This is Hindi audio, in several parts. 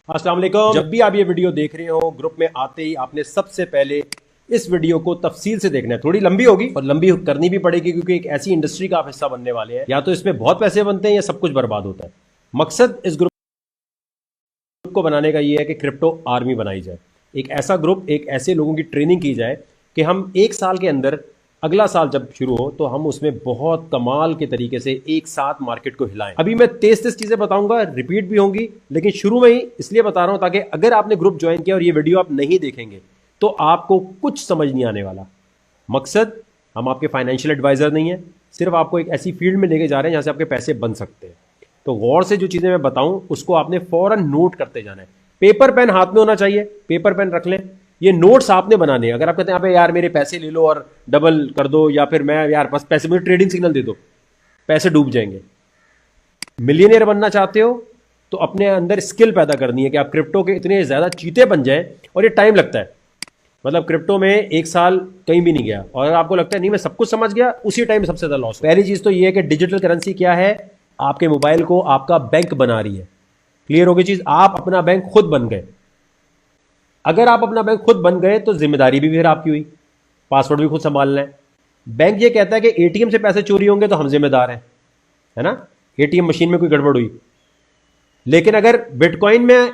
अस्सलाम वालेकुम। जब भी आप ये वीडियो देख रहे हो, ग्रुप में आते ही आपने सबसे पहले इस वीडियो को तफसील से देखना है। थोड़ी लंबी होगी और लंबी करनी भी पड़ेगी क्योंकि एक ऐसी इंडस्ट्री का आप हिस्सा बनने वाले हैं, या तो इसमें बहुत पैसे बनते हैं या सब कुछ बर्बाद होता है। मकसद इस ग्रुप को बनाने का ये है कि क्रिप्टो आर्मी बनाई जाए। एक ऐसा ग्रुप, एक ऐसे लोगों की ट्रेनिंग की जाए कि हम एक साल के अंदर, अगला साल जब शुरू हो तो हम उसमें बहुत कमाल के तरीके से एक साथ मार्केट को हिलाएं। अभी मैं तेज चीजें बताऊंगा, रिपीट भी होंगी, लेकिन शुरू में ही इसलिए बता रहा हूं ताकि अगर आपने ग्रुप ज्वाइन किया और ये वीडियो आप नहीं देखेंगे तो आपको कुछ समझ नहीं आने वाला। मकसद, हम आपके फाइनेंशियल एडवाइजर नहीं है, सिर्फ आपको एक ऐसी फील्ड में लेके जा रहे हैं जहां से आपके पैसे बन सकते हैं। तो गौर से जो चीजें मैं बताऊं उसको आपने फौरन नोट करते जाना है। पेपर पेन हाथ में होना चाहिए, पेपर पेन रख लें। ये नोट्स आपने बनाने हैं। अगर आप कहते हैं यार मेरे पैसे ले लो और डबल कर दो, या फिर मैं यार बस पैसे, मुझे ट्रेडिंग सिग्नल दे दो, पैसे डूब जाएंगे। मिलियनियर बनना चाहते हो तो अपने अंदर स्किल पैदा करनी है कि आप क्रिप्टो के इतने ज्यादा चीते बन जाएं। और ये टाइम लगता है, मतलब क्रिप्टो में एक साल कहीं भी नहीं गया। और अगर आपको लगता है नहीं मैं सब कुछ समझ गया, उसी टाइम में सबसे ज्यादा लॉस। पहली चीज तो ये है कि डिजिटल करेंसी क्या है, आपके मोबाइल को आपका बैंक बना रही है। क्लियर हो गई चीज, आप अपना बैंक खुद बन गए। अगर आप अपना बैंक खुद बन गए तो जिम्मेदारी भी फिर आपकी हुई, पासवर्ड भी खुद संभालना है। बैंक ये कहता है कि एटीएम से पैसे चोरी होंगे तो हम जिम्मेदार हैं, है ना। एटीएम मशीन में कोई गड़बड़ हुई, लेकिन अगर बिटकॉइन में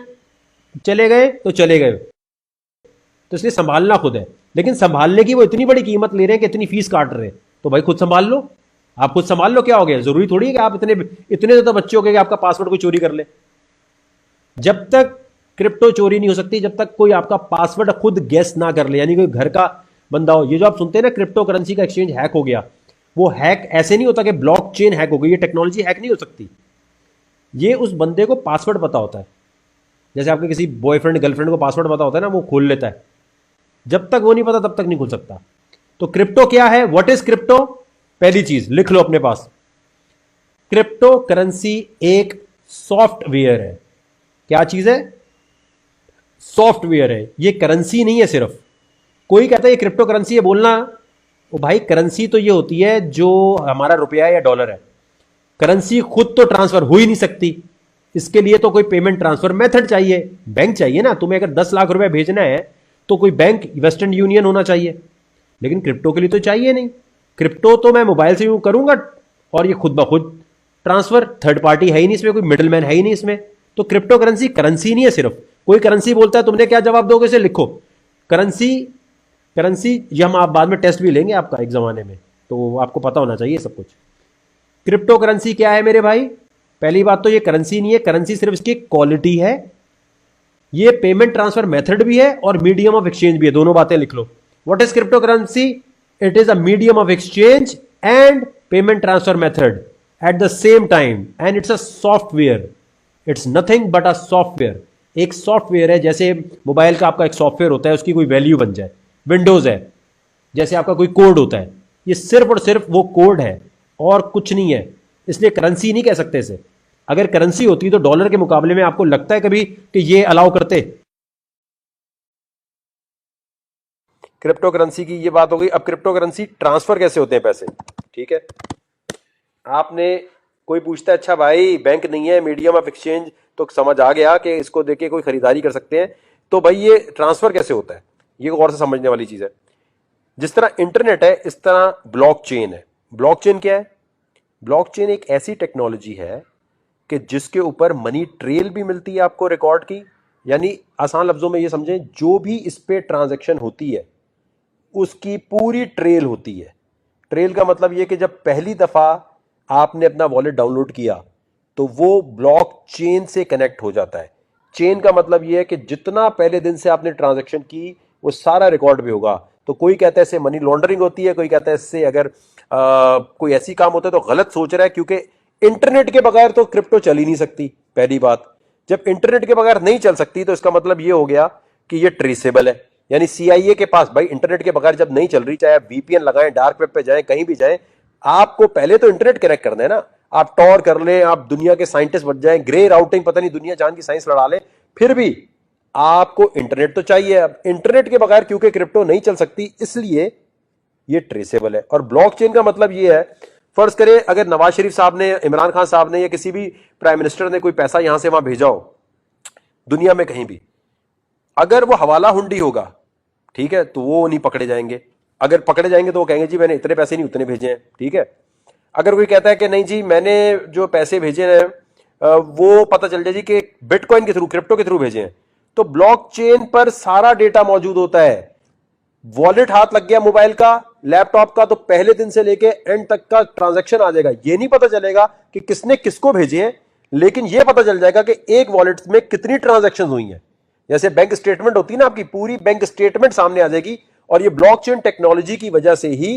चले गए तो चले गए, तो इसलिए संभालना खुद है। लेकिन संभालने की वो इतनी बड़ी कीमत ले रहे हैं कि इतनी फीस काट रहे हैं, तो भाई खुद संभाल लो। आप खुद संभाल लो, क्या हो गया? जरूरी थोड़ी है कि आप इतने ज्यादा बच्चे हो गए कि आपका पासवर्ड कोई चोरी कर ले। जब तक क्रिप्टो चोरी नहीं हो सकती जब तक कोई आपका पासवर्ड खुद गेस ना कर ले, यानी कोई घर का बंदा हो। ये जो आप सुनते हैं ना क्रिप्टो करेंसी का एक्सचेंज हैक हो गया, वो हैक ऐसे नहीं होता कि ब्लॉकचेन हैक हो गई। ये टेक्नोलॉजी हैक नहीं हो सकती, ये उस बंदे को पासवर्ड पता होता है। जैसे आपके किसी बॉयफ्रेंड गर्लफ्रेंड को पासवर्ड पता होता है ना, वो खोल लेता है। जब तक वो नहीं पता तब तक नहीं खुल सकता। तो क्रिप्टो क्या है, व्हाट इज क्रिप्टो? पहली चीज लिख लो अपने पास, क्रिप्टो करेंसी एक सॉफ्टवेयर है। क्या चीज है? सॉफ्टवेयर है, ये करेंसी नहीं है। सिर्फ कोई कहता है ये क्रिप्टो करेंसी है, बोलना ओ भाई, करेंसी तो ये होती है जो हमारा रुपया या डॉलर है। करेंसी खुद तो ट्रांसफर हो ही नहीं सकती, इसके लिए तो कोई पेमेंट ट्रांसफर मेथड चाहिए, बैंक चाहिए ना। तुम्हें अगर 10 लाख रुपए भेजना है तो कोई बैंक, वेस्टर्न यूनियन होना चाहिए, लेकिन क्रिप्टो के लिए तो चाहिए नहीं। क्रिप्टो तो मैं मोबाइल से यूं करूंगा और ये खुद ब खुद ट्रांसफर, थर्ड पार्टी है ही नहीं इसमें, कोई मिडिल मैन है ही नहीं इसमें। तो क्रिप्टो करेंसी करेंसी नहीं है सिर्फ। कोई करेंसी बोलता है, तुमने क्या जवाब दोगे? इसे लिखो, करेंसी। करेंसी ये हम आप बाद में टेस्ट भी लेंगे आपका एक जमाने में, तो आपको पता होना चाहिए सब कुछ। क्रिप्टो करेंसी क्या है मेरे भाई? पहली बात तो ये करेंसी नहीं है, करेंसी सिर्फ इसकी क्वालिटी है। ये पेमेंट ट्रांसफर मेथड भी है और मीडियम ऑफ एक्सचेंज भी है। दोनों बातें लिख लो। What is crypto currency? It is a medium of exchange and payment transfer method at the same time, and it's a software. It's nothing but a software. एक सॉफ्टवेयर है, जैसे मोबाइल का आपका एक सॉफ्टवेयर होता है, उसकी कोई वैल्यू बन जाए। विंडोज है, जैसे आपका कोई कोड होता है, ये सिर्फ और सिर्फ वो कोड है और कुछ नहीं है। इसलिए करेंसी नहीं कह सकते इसे। अगर करेंसी होती तो डॉलर के मुकाबले में आपको लगता है कभी कि ये अलाउ करते? क्रिप्टो करेंसी की ये बात हो गई। अब क्रिप्टो करेंसी ट्रांसफर कैसे होते हैं पैसे, ठीक है। आपने, कोई पूछता है अच्छा भाई बैंक नहीं है, मीडियम ऑफ एक्सचेंज, तो समझ आ गया कि इसको देके कोई खरीदारी कर सकते हैं। तो भाई ये ट्रांसफर कैसे होता है, ये गौर से समझने वाली चीज है। जिस तरह इंटरनेट है इस तरह ब्लॉकचेन है। ब्लॉकचेन क्या है? ब्लॉकचेन एक ऐसी टेक्नोलॉजी है कि जिसके ऊपर मनी ट्रेल भी मिलती है आपको, रिकॉर्ड की। यानी आसान लफ्जों में ये समझें, जो भी इस पे ट्रांजैक्शन होती है उसकी पूरी ट्रेल होती है। ट्रेल का मतलब ये कि जब पहली दफा आपने अपना वॉलेट डाउनलोड किया तो वो ब्लॉक चेन से कनेक्ट हो जाता है। चेन का मतलब ये है कि जितना पहले दिन से आपने ट्रांजैक्शन की वो सारा रिकॉर्ड भी होगा। तो कोई कहता है इससे मनी लॉन्ड्रिंग होती है, कोई कहता है इससे अगर कोई ऐसी काम होता है तो गलत सोच रहा है, क्योंकि इंटरनेट के बगैर तो क्रिप्टो चल ही नहीं सकती। पहली बात, जब इंटरनेट के बगैर नहीं चल सकती तो इसका मतलब ये हो गया कि ये ट्रेसेबल है। यानी सीआईए के पास भाई इंटरनेट के बगैर जब नहीं चल रही, चाहे आप वीपीएन लगाएं, डार्क वेब पे जाएं, कहीं भी जाएं, आपको पहले तो इंटरनेट कनेक्ट करना है ना। आप टॉर कर लें, आप दुनिया के साइंटिस्ट बन जाएं, ग्रे राउटिंग पता नहीं दुनिया जान की साइंस लड़ा लें, फिर भी आपको इंटरनेट तो चाहिए। अब इंटरनेट के बगैर क्योंकि क्रिप्टो नहीं चल सकती, इसलिए ये ट्रेसेबल है। और ब्लॉकचेन का मतलब ये है, फर्ज करें अगर नवाज शरीफ साहब ने, इमरान खान साहब ने या किसी भी प्राइम मिनिस्टर ने कोई पैसा यहां से वहां भेजा हो, दुनिया में कहीं भी। अगर वो हवाला हुंडी होगा, ठीक है, तो वो नहीं पकड़े जाएंगे। अगर पकड़े जाएंगे तो वो कहेंगे जी मैंने इतने पैसे नहीं उतने भेजे हैं, ठीक है। अगर कोई कहता है कि नहीं जी मैंने जो पैसे भेजे हैं वो पता चल जाए जी कि बिटकॉइन के थ्रू, क्रिप्टो के थ्रू भेजे हैं, तो ब्लॉकचेन पर सारा डेटा मौजूद होता है। वॉलेट हाथ लग गया मोबाइल का, लैपटॉप का, तो पहले दिन से लेके एंड तक का ट्रांजैक्शन आ जाएगा। ये नहीं पता चलेगा कि किसने किसको भेजे हैं, लेकिन ये पता चल जाएगा कि एक वॉलेट में कितनी ट्रांजैक्शन हुई हैं। जैसे बैंक स्टेटमेंट होती है ना, आपकी पूरी बैंक स्टेटमेंट सामने आ जाएगी। और ये ब्लॉकचेन टेक्नोलॉजी की वजह से ही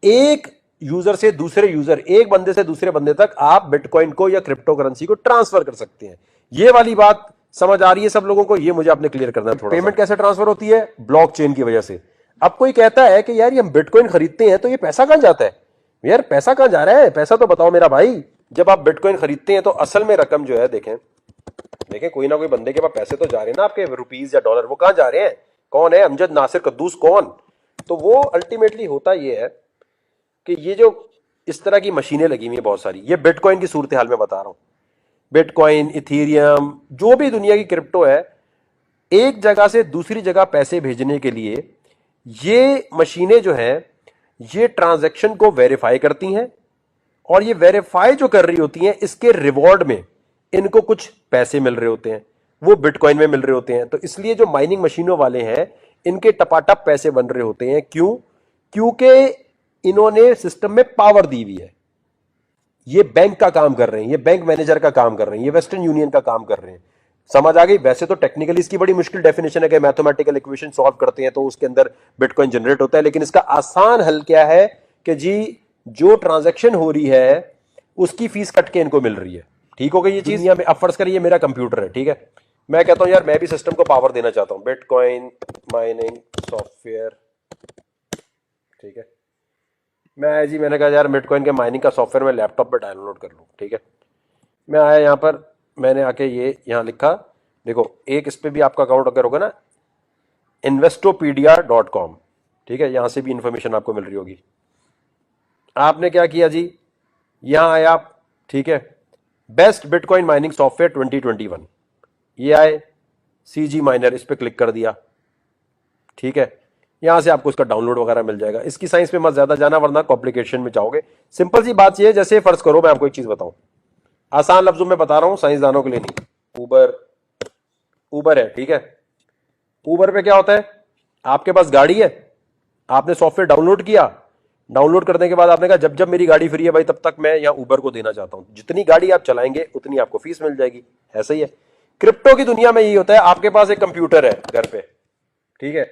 एक यूजर से दूसरे यूजर, एक बंदे से दूसरे बंदे तक आप बिटकॉइन को या क्रिप्टो करेंसी को ट्रांसफर कर सकते हैं। ये वाली बात समझ आ रही है सब लोगों को? ये मुझे आपने क्लियर करना है थोड़ा। पेमेंट कैसे ट्रांसफर होती है? ब्लॉकचेन की वजह से। अब कोई कहता है कि यार ये हम बिटकॉइन खरीदते हैं तो ये पैसा कहां जाता है? यार पैसा कहां जा रहा है? पैसा तो बताओ मेरा भाई। जब आप बिटकॉइन खरीदते हैं तो असल में रकम जो है, देखें देखें, कोई ना कोई बंदे के पास पैसे तो जा रहे हैं ना आपके, रुपीज या डॉलर। वो कहां जा रहे हैं? कौन है? अमजद, नासिर, कद्दूस, कौन? तो वो अल्टीमेटली होता ये है कि ये जो इस तरह की मशीनें लगी हुई है बहुत सारी, ये बिटकॉइन की सूरत हाल में बता रहा हूं। बिटकॉइन, इथेरियम, जो भी दुनिया की क्रिप्टो है, एक जगह से दूसरी जगह पैसे भेजने के लिए ये मशीनें जो हैं ये ट्रांजैक्शन को वेरीफाई करती हैं। और ये वेरीफाई जो कर रही होती हैं, इसके रिवॉर्ड में इनको कुछ पैसे मिल रहे होते हैं, वो बिटकॉइन में मिल रहे होते हैं। तो इसलिए जो माइनिंग मशीनों वाले हैं, इनके टपाटप पैसे बन रहे होते हैं। क्यों? क्योंकि इन्होंने सिस्टम में पावर दी हुई है। ये बैंक का काम कर रहे हैं, ये बैंक मैनेजर का काम कर रहे हैं, ये वेस्टर्न यूनियन का काम कर रहे हैं। समझ आ गई? वैसे तो टेक्निकली इसकी बड़ी मुश्किल डेफिनेशन है कि मैथमेटिकल इक्वेशन सॉल्व करते हैं तो उसके अंदर बिटकॉइन जनरेट होता है, लेकिन इसका आसान हल क्या है कि जी जो ट्रांजैक्शन हो रही है उसकी फीस कट के इनको मिल रही है। ठीक हो गई ये चीज? दुनिया में अब फर्ज करिए मेरा कंप्यूटर है, ठीक है, मैं कहता हूं यार मैं भी सिस्टम को पावर देना चाहता हूं, बिटकॉइन माइनिंग सॉफ्टवेयर, ठीक है। मैंने कहा यार बिटकॉइन के माइनिंग का सॉफ्टवेयर मैं लैपटॉप पे डाउनलोड कर लूं, ठीक है। मैं आया यहां पर, मैंने आके ये यहां लिखा, देखो एक इस पे भी आपका अकाउंट अगर होगा ना, investopedia.com, ठीक है, यहां से भी इंफॉर्मेशन आपको मिल रही होगी। आपने क्या किया जी, यहां आए आप, ठीक है, बेस्ट बिटकॉइन माइनिंग सॉफ्टवेयर 2021, ये आए, सीजी माइनर, इस पे क्लिक कर दिया, ठीक है। यहां से आपको इसका डाउनलोड वगैरह मिल जाएगा। इसकी साइंस पे मत ज्यादा जाना वरना कॉम्प्लिकेशन में जाओगे। सिंपल सी बात ये है, जैसे फर्ज करो मैं आपको एक चीज बताऊं, आसान लफ्जों में बता रहा हूं, साइंसदानों के लिए नहीं। उबर है, ठीक है। उबर पे क्या होता है, आपके पास गाड़ी है, आपने सॉफ्टवेयर डाउनलोड किया, डाउनलोड करने के बाद आपने कहा जब जब मेरी गाड़ी फ्री है भाई तब तक मैं यहां उबर को देना चाहता हूं, जितनी गाड़ी आप चलाएंगे उतनी आपको फीस मिल जाएगी। ऐसा ही है क्रिप्टो की दुनिया में, यही होता है। आपके पास एक कंप्यूटर है घर पे, ठीक है,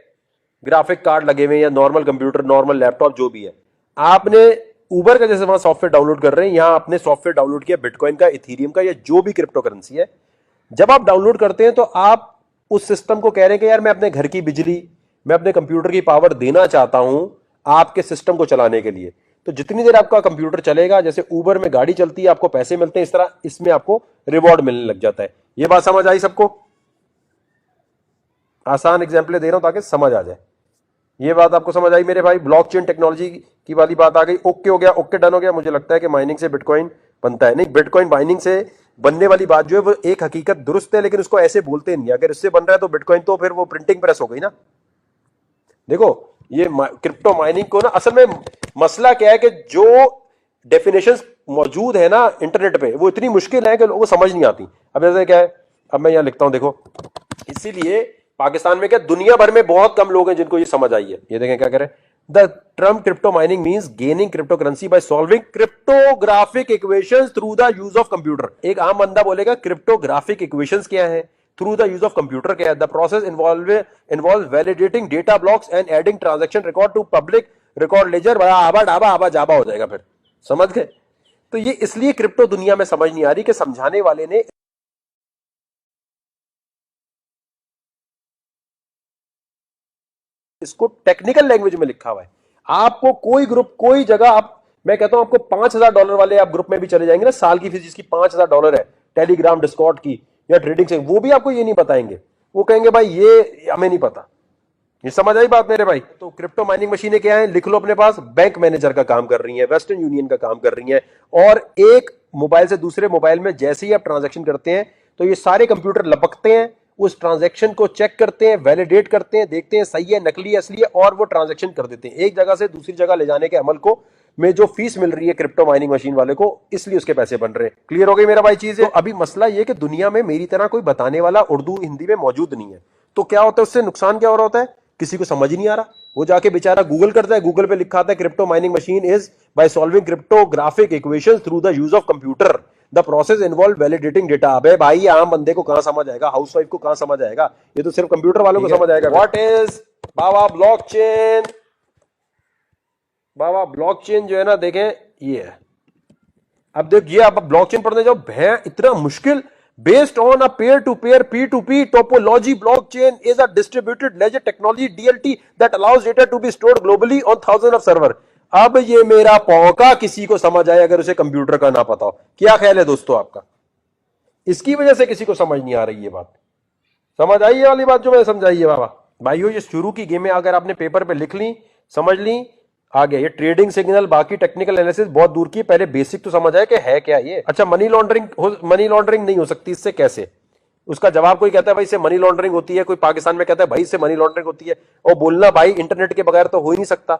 ग्राफिक कार्ड लगे हुए या नॉर्मल कंप्यूटर, नॉर्मल लैपटॉप, जो भी है, आपने उबर का जैसे वहां सॉफ्टवेयर डाउनलोड कर रहे हैं, यहां आपने सॉफ्टवेयर डाउनलोड किया बिटकॉइन का, इथेरियम का, या जो भी क्रिप्टो करेंसी है। जब आप डाउनलोड करते हैं तो आप उस सिस्टम को कह रहे हैं कि यार मैं अपने घर की बिजली, मैं अपने कंप्यूटर की पावर देना चाहता हूं आपके सिस्टम को चलाने के लिए। तो जितनी देर आपका कंप्यूटर चलेगा, जैसे उबर में गाड़ी चलती है आपको पैसे मिलते हैं, इस तरह इसमें आपको रिवॉर्ड मिलने लग जाता है। ये बात समझ आई सबको? आसान एग्जाम्पल दे रहा हूं ताकि समझ आ जाए। ये बात आपको समझ आई मेरे भाई? ब्लॉकचेन टेक्नोलॉजी की वाली बात आ गई। ओके हो गया, ओके डन हो गया। मुझे लगता है कि माइनिंग से बिटकॉइन बनता है, नहीं, बिटकॉइन माइनिंग से बनने वाली बात जो है वो एक हकीकत दुरुस्त है, लेकिन उसको ऐसे बोलते नहीं। अगर इससे बन रहा है तो बिटकॉइन तो फिर वो प्रिंटिंग प्रेस हो गई ना। देखो ये क्रिप्टो माइनिंग को ना, असल में मसला क्या है कि जो डेफिनेशंस मौजूद है ना इंटरनेट पे, वो इतनी मुश्किल है कि लोगों को समझ नहीं आती। अब जैसे क्या है, अब मैं यहां लिखता हूं, देखो, इसीलिए पाकिस्तान में क्या दुनिया भर में बहुत कम लोग हैं जिनको ये समझ आई है। ये देखें क्या करें, the term crypto mining means gaining crypto currency by solving cryptographic equations through the use of computer. एक आम बंदा बोलेगा क्रिप्टोग्राफिक इक्वेशंस क्या है, through the use of computer क्या है। The process involve validating data blocks and adding transaction record to public record ledger. आबा डाबा आबा जाबा हो जाएगा फिर, समझ गए? तो ये इसलिए क्रिप्टो दुनिया में समझ नहीं आ रही कि समझाने वाले ने इसको टेक्निकल लैंग्वेज में लिखा हुआ है। आपको कोई ग्रुप, कोई जगह, आप, मैं कहता हूं आपको $5,000 वाले आप ग्रुप में भी चले जाएंगे ना, साल की फीस जिसकी $5,000 है, टेलीग्राम, डिस्कॉर्ड की या ट्रेडिंग से, वो भी आपको ये नहीं बताएंगे। वो कहेंगे भाई ये हमें नहीं पता। ये समझ आई बात मेरे भाई? तो क्रिप्टो माइनिंग मशीनें क्या है, लिख लो अपने पास, बैंक मैनेजर का काम कर रही है, वेस्टर्न यूनियन का काम कर रही है। और एक मोबाइल से दूसरे मोबाइल में जैसे ही आप ट्रांजैक्शन करते हैं तो ये सारे कंप्यूटर लपकते हैं, उस ट्रांजैक्शन को चेक करते हैं, वैलिडेट करते हैं, देखते हैं सही है, नकली है, असली है, और वो ट्रांजैक्शन कर देते हैं। एक जगह से दूसरी जगह ले जाने के अमल को में जो फीस मिल रही है क्रिप्टो माइनिंग मशीन वाले को, इसलिए उसके पैसे बन रहे हैं। क्लियर हो गई मेरा भाई चीज है? तो अभी मसला ये कि दुनिया में मेरी तरह कोई बताने वाला उर्दू हिंदी में मौजूद नहीं है। तो क्या होता है, उससे नुकसान क्या हो रहा होता है, किसी को समझ ही नहीं आ रहा। वो जाके बेचारा गूगल करता है, गूगल पे लिखा आता है crypto mining machine is by solving cryptographic equations through the use of computer, the process involve validating data. अबे भाई, आम बंदे को कहां समझ आएगा, हाउसवाइफ को कहां समझ आएगा, ये तो सिर्फ कंप्यूटर वालों को समझ आएगा। What is Baba blockchain? Baba blockchain जो है ना, देखें ये है। अब देखिए, आप ब्लॉकचेन पढ़ने जाओ, भैं इतना मुश्किल। Based on a peer-to-peer P2P topology, blockchain is a distributed ledger technology DLT that allows data to be stored globally on thousands of server। अब ये मेरा पौका किसी को समझ आए अगर उसे कंप्यूटर का ना पता हो। क्या ख्याल है दोस्तों आपका? इसकी वजह से किसी को समझ नहीं आ रही ये बात। समझ आई ये वाली बात जो मैंने समझाई है बाबा? भाइयों, ये शुरू की गेम है, अगर आपने पेपर पे लिख ली, समझ ली, आ गया। ये ट्रेडिंग सिग्नल, बाकी टेक्निकल एनालिसिस बहुत दूर की, पहले बेसिक तो समझ आए कि है क्या ये। अच्छा, मनी लॉन्ड्रिंग नहीं हो सकती इससे, कैसे? उसका जवाब कोई कहता है भाई इससे मनी लॉन्ड्रिंग होती है, कोई पाकिस्तान में कहता है भाई इससे मनी लॉन्ड्रिंग होती है, और बोलना भाई इंटरनेट के बगैर तो हो ही नहीं सकता।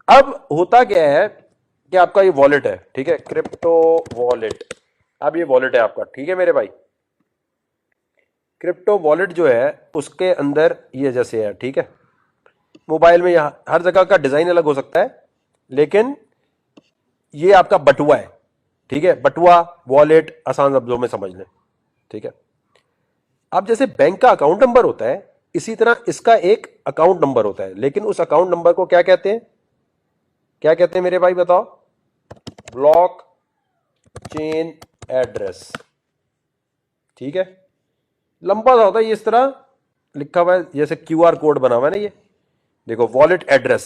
अब होता क्या है कि आपका ये वॉलेट है, ठीक है, क्रिप्टो वॉलेट। अब ये वॉलेट है आपका, ठीक है मेरे भाई। क्रिप्टो वॉलेट जो है उसके अंदर ये जैसे है, ठीक है, मोबाइल में यहां हर जगह का डिजाइन अलग हो सकता है, लेकिन ये आपका बटुआ है, ठीक है, बटुआ वॉलेट आसान शब्दों में समझ लें, ठीक है। अब जैसे बैंक का अकाउंट नंबर होता है, इसी तरह इसका एक अकाउंट नंबर होता है, लेकिन उस अकाउंट नंबर को क्या कहते हैं? क्या कहते हैं मेरे भाई, बताओ? ब्लॉक चेन एड्रेस, ठीक है। लंबा सा होता है, ये इस तरह लिखा हुआ है, जैसे क्यूआर कोड बना हुआ है ना, ये देखो, वॉलेट एड्रेस।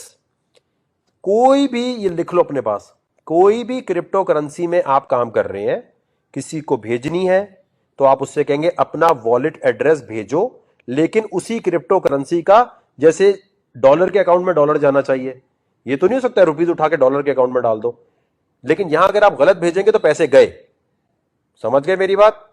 कोई भी, ये लिख लो अपने पास, कोई भी क्रिप्टो करेंसी में आप काम कर रहे हैं, किसी को भेजनी है तो आप उससे कहेंगे अपना वॉलेट एड्रेस भेजो, लेकिन उसी क्रिप्टो करेंसी का, जैसे डॉलर के अकाउंट में डॉलर जाना चाहिए, ये तो नहीं हो सकता रुपीज उठा के डॉलर के अकाउंट में डाल दो। लेकिन यहां अगर आप गलत भेजेंगे तो पैसे गए। समझ गए मेरी बात?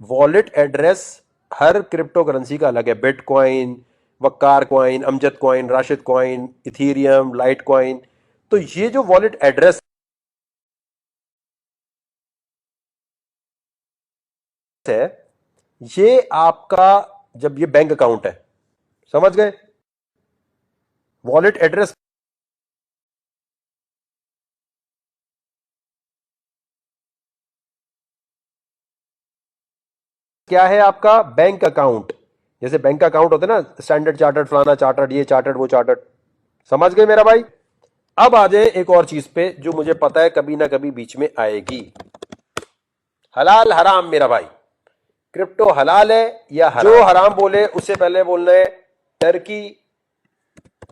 वॉलेट एड्रेस हर क्रिप्टो करेंसी का अलग है। Bitcoin, Waqar coin, Amjad coin, Rashid coin, Ethereum, Litecoin. तो ये जो वॉलेट एड्रेस है, ये आपका, जब ये बैंक अकाउंट है, समझ गए? वॉलेट एड्रेस क्या है आपका? Bank account. जैसे बैंक अकाउंट होता है ना, स्टैंडर्ड चार्टर्ड, फलाना चार्टर्ड, ये चार्टर्ड, वो चार्टर्ड। समझ गए मेरा भाई? अब आ जाए एक और चीज पे जो मुझे पता है कभी ना कभी बीच में आएगी। हलाल हराम मेरा भाई, क्रिप्टो हलाल है या हराम? जो हराम बोले उससे पहले बोलना है टर्की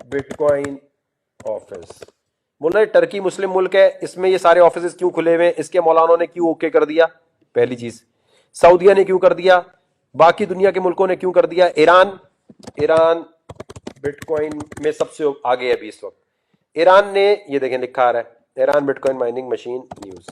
बिटकॉइन ऑफिस। बोलना है टर्की मुस्लिम मुल्क है, इसमें ये सारे ऑफिस क्यों खुले हुए हैं, इसके मौलानों ने क्यों ओके कर दिया, पहली चीज। सऊदिया ने क्यों कर दिया, बाकी दुनिया के मुल्कों ने क्यों कर दिया। ईरान बिटकॉइन में सबसे आगे है अभी इस वक्त। ईरान ने, ये देखें लिखा आ रहा है, Iran bitcoin mining machine news.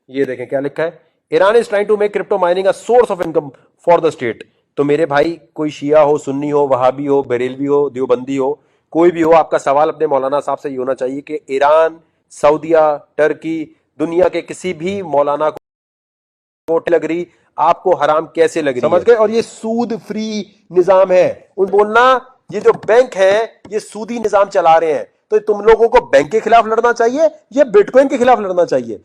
ये देखें क्या लिखा है, Iran is trying to make crypto mining a source of income for the state. तो मेरे भाई, कोई शिया हो, सुन्नी हो, वहाबी हो, बरेलवी हो, देवबंदी हो, कोई भी हो, आपका सवाल अपने मौलाना साहब से ये होना चाहिए कि ईरान, सऊदिया, टर्की, दुनिया के किसी भी मौलाना को लग रही, आपको हराम कैसे लग रही? समझ गए? और ये सूद फ्री निजाम है। उन बोलना ये जो बैंक है ये सूदी निजाम चला रहे हैं, तो तुम लोगों को बैंक के खिलाफ लड़ना चाहिए या बिटकॉइन के खिलाफ लड़ना चाहिए?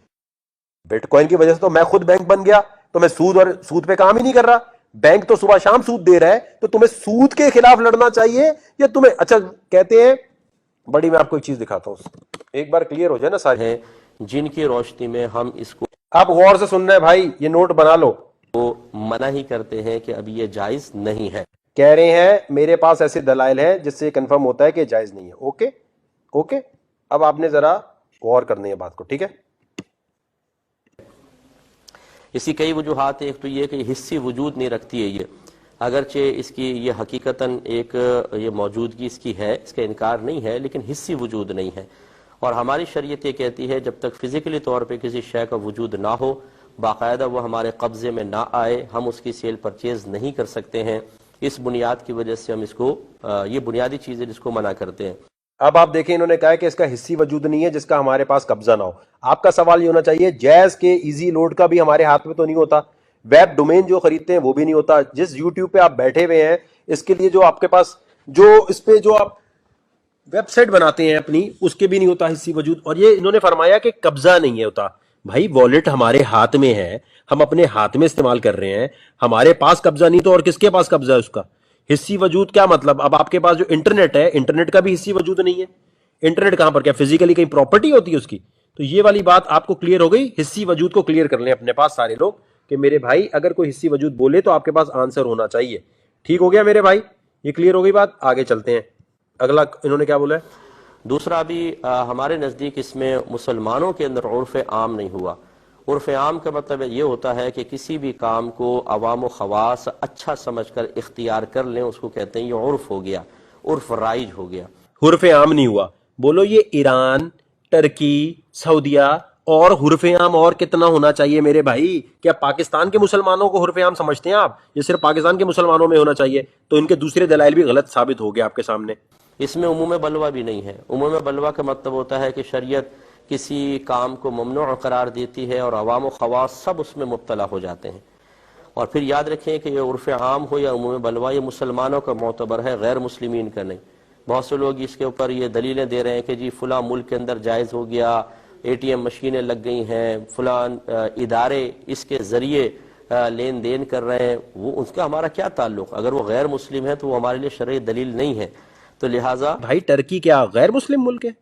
बिटकॉइन की वजह से तो मैं खुद बैंक बन गया, तो मैं सूद और सूद पे काम ही नहीं कर रहा। बैंक तो सुबह शाम सूद दे रहा है, तो तुम्हें सूद के खिलाफ लड़ना चाहिए या तुम्हें, अच्छा कहते हैं बड़ी, मैं आपको एक चीज दिखाता हूं, एक बार क्लियर हो जाए ना सारे, जिनकी रोशनी में हम इसको, आप गौर से सुन रहे हैं भाई, ये नोट बना लो, तो मना ही करते हैं कि अभी ये जायज नहीं है। कह रहे हैं मेरे पास ऐसे दलाइल है जिससे कंफर्म होता है कि जायज नहीं है। ओके ओके, अब आपने जरा गौर करनी है बात को, ठीक है। इसकी कई वजूहात हैं। एक तो ये कि हिस्सी वजूद नहीं रखती है ये, अगरचे इसकी ये हकीकतन एक ये मौजूदगी इसकी है, इसका इनकार नहीं है, लेकिन हिस्सी वजूद नहीं है। और हमारी शरीयत ये कहती है जब तक फिजिकली तौर पे किसी शय का वजूद ना हो बाकायदा वो हमारे कब्जे में ना आए, हम उसकी सेल परचेज नहीं कर सकते हैं। इस बुनियाद की वजह से हम इसको ये बुनियादी चीज़ है जिसको मना करते हैं। अब आप देखें, इन्होंने कहा है कि इसका हिस्सी वजूद नहीं है जिसका हमारे पास कब्जा ना हो। आपका सवाल ये होना चाहिए, जैज के इजी लोड का भी हमारे हाथ में तो नहीं होता, वेब डोमेन जो खरीदते हैं वो भी नहीं होता, जिस यूट्यूब पे आप बैठे हुए हैं इसके लिए जो आपके पास जो इस पे जो आप वेबसाइट बनाते हैं अपनी, उसके भी नहीं होता हिस्सी वजूद। और ये इन्होंने फरमाया कि कब्जा नहीं है होता। भाई वॉलेट हमारे हाथ में है, हम अपने हाथ में इस्तेमाल कर रहे हैं, हमारे पास कब्जा नहीं तो और किसके पास कब्जा है उसका? हिस्सी वजूद क्या मतलब? अब आपके पास जो इंटरनेट है, इंटरनेट का भी हिस्सी वजूद नहीं है। इंटरनेट कहां पर, क्या फिजिकली कहीं प्रॉपर्टी होती है उसकी? तो ये वाली बात आपको क्लियर हो गई। हिस्सी वजूद को क्लियर कर लें अपने पास सारे लोग कि मेरे भाई अगर कोई हिस्सी वजूद बोले तो आपके पास आंसर होना चाहिए। ठीक हो गया मेरे भाई, ये क्लियर हो गई बात। आगे चलते हैं, अगला इन्होंने क्या बोला है। दूसरा भी हमारे नज़दीक इसमें मुसलमानों के अंदर उर्फ़ आम नहीं हुआ। उर्फ़ आम का मतलब ये होता है कि किसी भी काम को अवाम व ख़वास अच्छा समझकर इख्तियार कर लें, उसको कहते हैं ये उर्फ़ हो गया, उर्फ़ राइज हो गया। हुर्फ आम नहीं हुआ। बोलो ये ईरान, टर्की, सऊदिया और हुर्फ आम और कितना होना चाहिए मेरे भाई? क्या पाकिस्तान के मुसलमानों को हुर्फ आम समझते हैं आप? ये सिर्फ पाकिस्तान के मुसलमानों में होना चाहिए? तो इनके दूसरे दलाइल भी गलत साबित हो गए आपके सामने। इसमें उमूम बलवा भी नहीं है। उमूम बलवा का मतलब होता है कि शरीयत किसी काम को ममनू करार देती है और अवाम व ख़वास सब उसमें मुब्तला हो जाते हैं। और फिर याद रखें कि ये उर्फ़ आम हो या उमूम बलवा, ये मुसलमानों का मोतबर है, गैर मुस्लिमीन का नहीं। बहुत से लोग इसके ऊपर ये दलीलें दे रहे हैं कि जी फुला मुल्क के अंदर जायज़ हो गया, ATM मशीनें लग गई हैं, फुला इदारे इसके ज़रिए लेन देन कर रहे हैं। वो उसका हमारा क्या ताल्लुक़? अगर वो गैर मुस्लिम है तो वो हमारे लिए शरई दलील नहीं है। तो लिहाजा भाई टर्की क्या गैर मुस्लिम मुल्क है?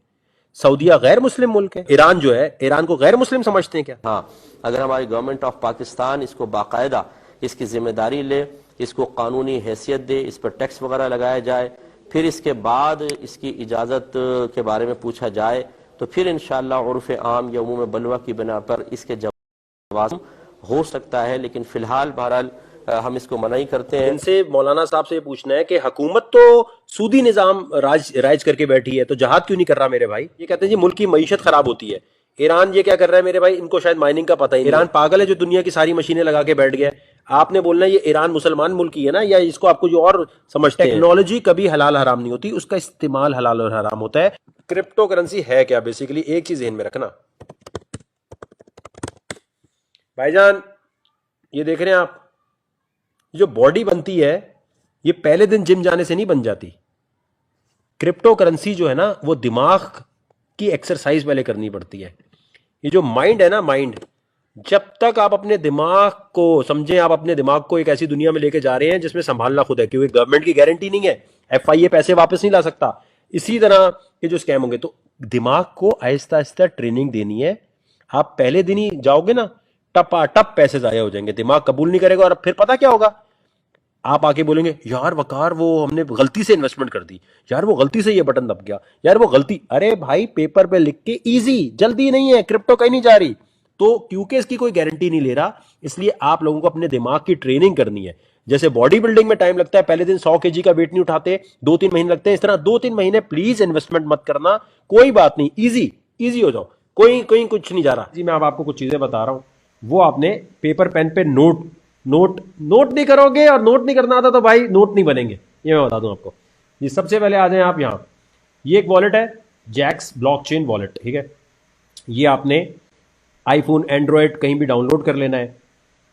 सऊदिया गैर मुस्लिम मुल्क है? ईरान जो है, ईरान को गैर मुस्लिम समझते हैं क्या? हाँ, अगर हमारी गवर्नमेंट ऑफ पाकिस्तान इसको बाकायदा इसकी जिम्मेदारी ले, इसको कानूनी हैसियत दे, इस पर टैक्स वगैरह लगाया जाए, फिर इसके बाद इसकी इजाज़त के बारे में पूछा जाए, तो फिर इंशाअल्लाह उर्फ़ आम या उमूम बलवा की बिना पर इसके जवाब हो सकता है। लेकिन फिलहाल बहरहाल हम इसको मना ही करते हैं। इनसे मौलाना साहब से पूछना है कि हुकूमत तो सूदी निजाम राज करके बैठी है, तो जहाद क्यों नहीं कर रहा मेरे भाई? ये कहते हैं जी मुल्क की मईशत खराब होती है। ईरान ये क्या कर रहा है मेरे भाई? इनको शायद माइनिंग का पता ही नहीं। ईरान पागल है जो दुनिया की सारी मशीनें लगा के बैठ गया। आपने बोलना ये ईरान मुसलमान मुल्क ही है ना, या इसको आपको जो और समझते हैं। टेक्नोलॉजी कभी हलाल हराम नहीं होती, उसका इस्तेमाल हलाल और हराम होता है। क्रिप्टो करेंसी है क्या? बेसिकली एक चीज ध्यान में रखना भाईजान, ये देख रहे हैं आप, जो बॉडी बनती है ये पहले दिन जिम जाने से नहीं बन जाती। क्रिप्टो करेंसी जो है ना, वो दिमाग की एक्सरसाइज पहले करनी पड़ती है। ये जो माइंड है ना, माइंड, जब तक आप अपने दिमाग को समझें, आप अपने दिमाग को एक ऐसी दुनिया में लेके जा रहे हैं जिसमें संभालना खुद है, क्योंकि गवर्नमेंट की गारंटी नहीं है, FIA पैसे वापस नहीं ला सकता। इसी तरह ये जो स्कैम होंगे, तो दिमाग को आहिस्ता आहिस्ता ट्रेनिंग देनी है। आप पहले दिन ही जाओगे ना, टपाटप पैसे जाया हो जाएंगे, दिमाग कबूल नहीं करेगा। और फिर पता क्या होगा, आप आके बोलेंगे यार वकार वो हमने गलती से इन्वेस्टमेंट कर दी, यार वो गलती से ये बटन दब गया, यार वो गलती। अरे भाई पेपर पे लिख के इजी, जल्दी नहीं है, क्रिप्टो कहीं नहीं जा रही। तो क्योंकि इसकी कोई गारंटी नहीं ले रहा, इसलिए आप लोगों को अपने दिमाग की ट्रेनिंग करनी है। जैसे बॉडी बिल्डिंग में टाइम लगता है, पहले दिन 100 kg का वेट नहीं उठाते, 2-3 महीने लगते हैं, इस तरह 2-3 महीने प्लीज इन्वेस्टमेंट मत करना। कोई बात नहीं, इजी हो जाओ, कोई कोई कुछ नहीं जा रहा जी। मैं अब आपको कुछ चीजें बता रहा हूं, वो आपने पेपर पेन पे नोट नहीं करोगे, और नोट नहीं करना आता तो भाई नोट नहीं बनेंगे, ये मैं बता दूं आपको। ये सबसे पहले आ जाए आप यहां, ये एक वॉलेट है, जैक्स ब्लॉकचेन वॉलेट, ठीक है। ये आपने आईफोन, एंड्रॉयड कहीं भी डाउनलोड कर लेना है।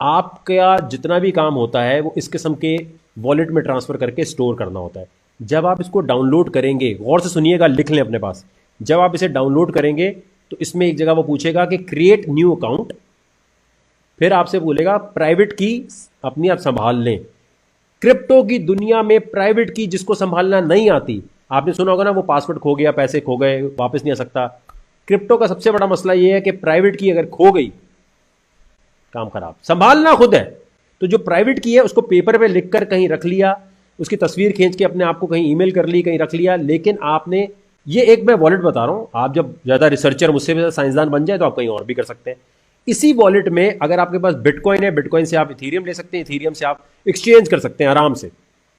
आपका जितना भी काम होता है वो इस किस्म के वॉलेट में ट्रांसफर करके स्टोर करना होता है। जब आप इसको डाउनलोड करेंगे, गौर से सुनिएगा, लिख लें अपने पास, जब आप इसे डाउनलोड करेंगे तो इसमें एक जगह वो पूछेगा कि क्रिएट न्यू अकाउंट, फिर आपसे बोलेगा प्राइवेट की अपनी आप संभाल लें। क्रिप्टो की दुनिया में प्राइवेट की जिसको संभालना नहीं आती, आपने सुना होगा ना, वो पासवर्ड खो गया, पैसे खो गए, वापस नहीं आ सकता। क्रिप्टो का सबसे बड़ा मसला यह है कि प्राइवेट की अगर खो गई, काम खराब, संभालना खुद है। तो जो प्राइवेट की है उसको पेपर पे लिखकर कहीं रख लिया, उसकी तस्वीर खींच के अपने आप को कहीं ईमेल कर ली, कहीं रख लिया। लेकिन आपने ये एक मैं वॉलेट बता रहा हूं, आप जब ज्यादा रिसर्चर, मुझसे भी साइंसदान बन जाए तो आप कहीं और भी कर सकते हैं। इसी वॉलेट में अगर आपके पास बिटकॉइन है, बिटकॉइन से आप इथीरियम ले सकते हैं, इथीरियम से आप एक्सचेंज कर सकते हैं आराम से,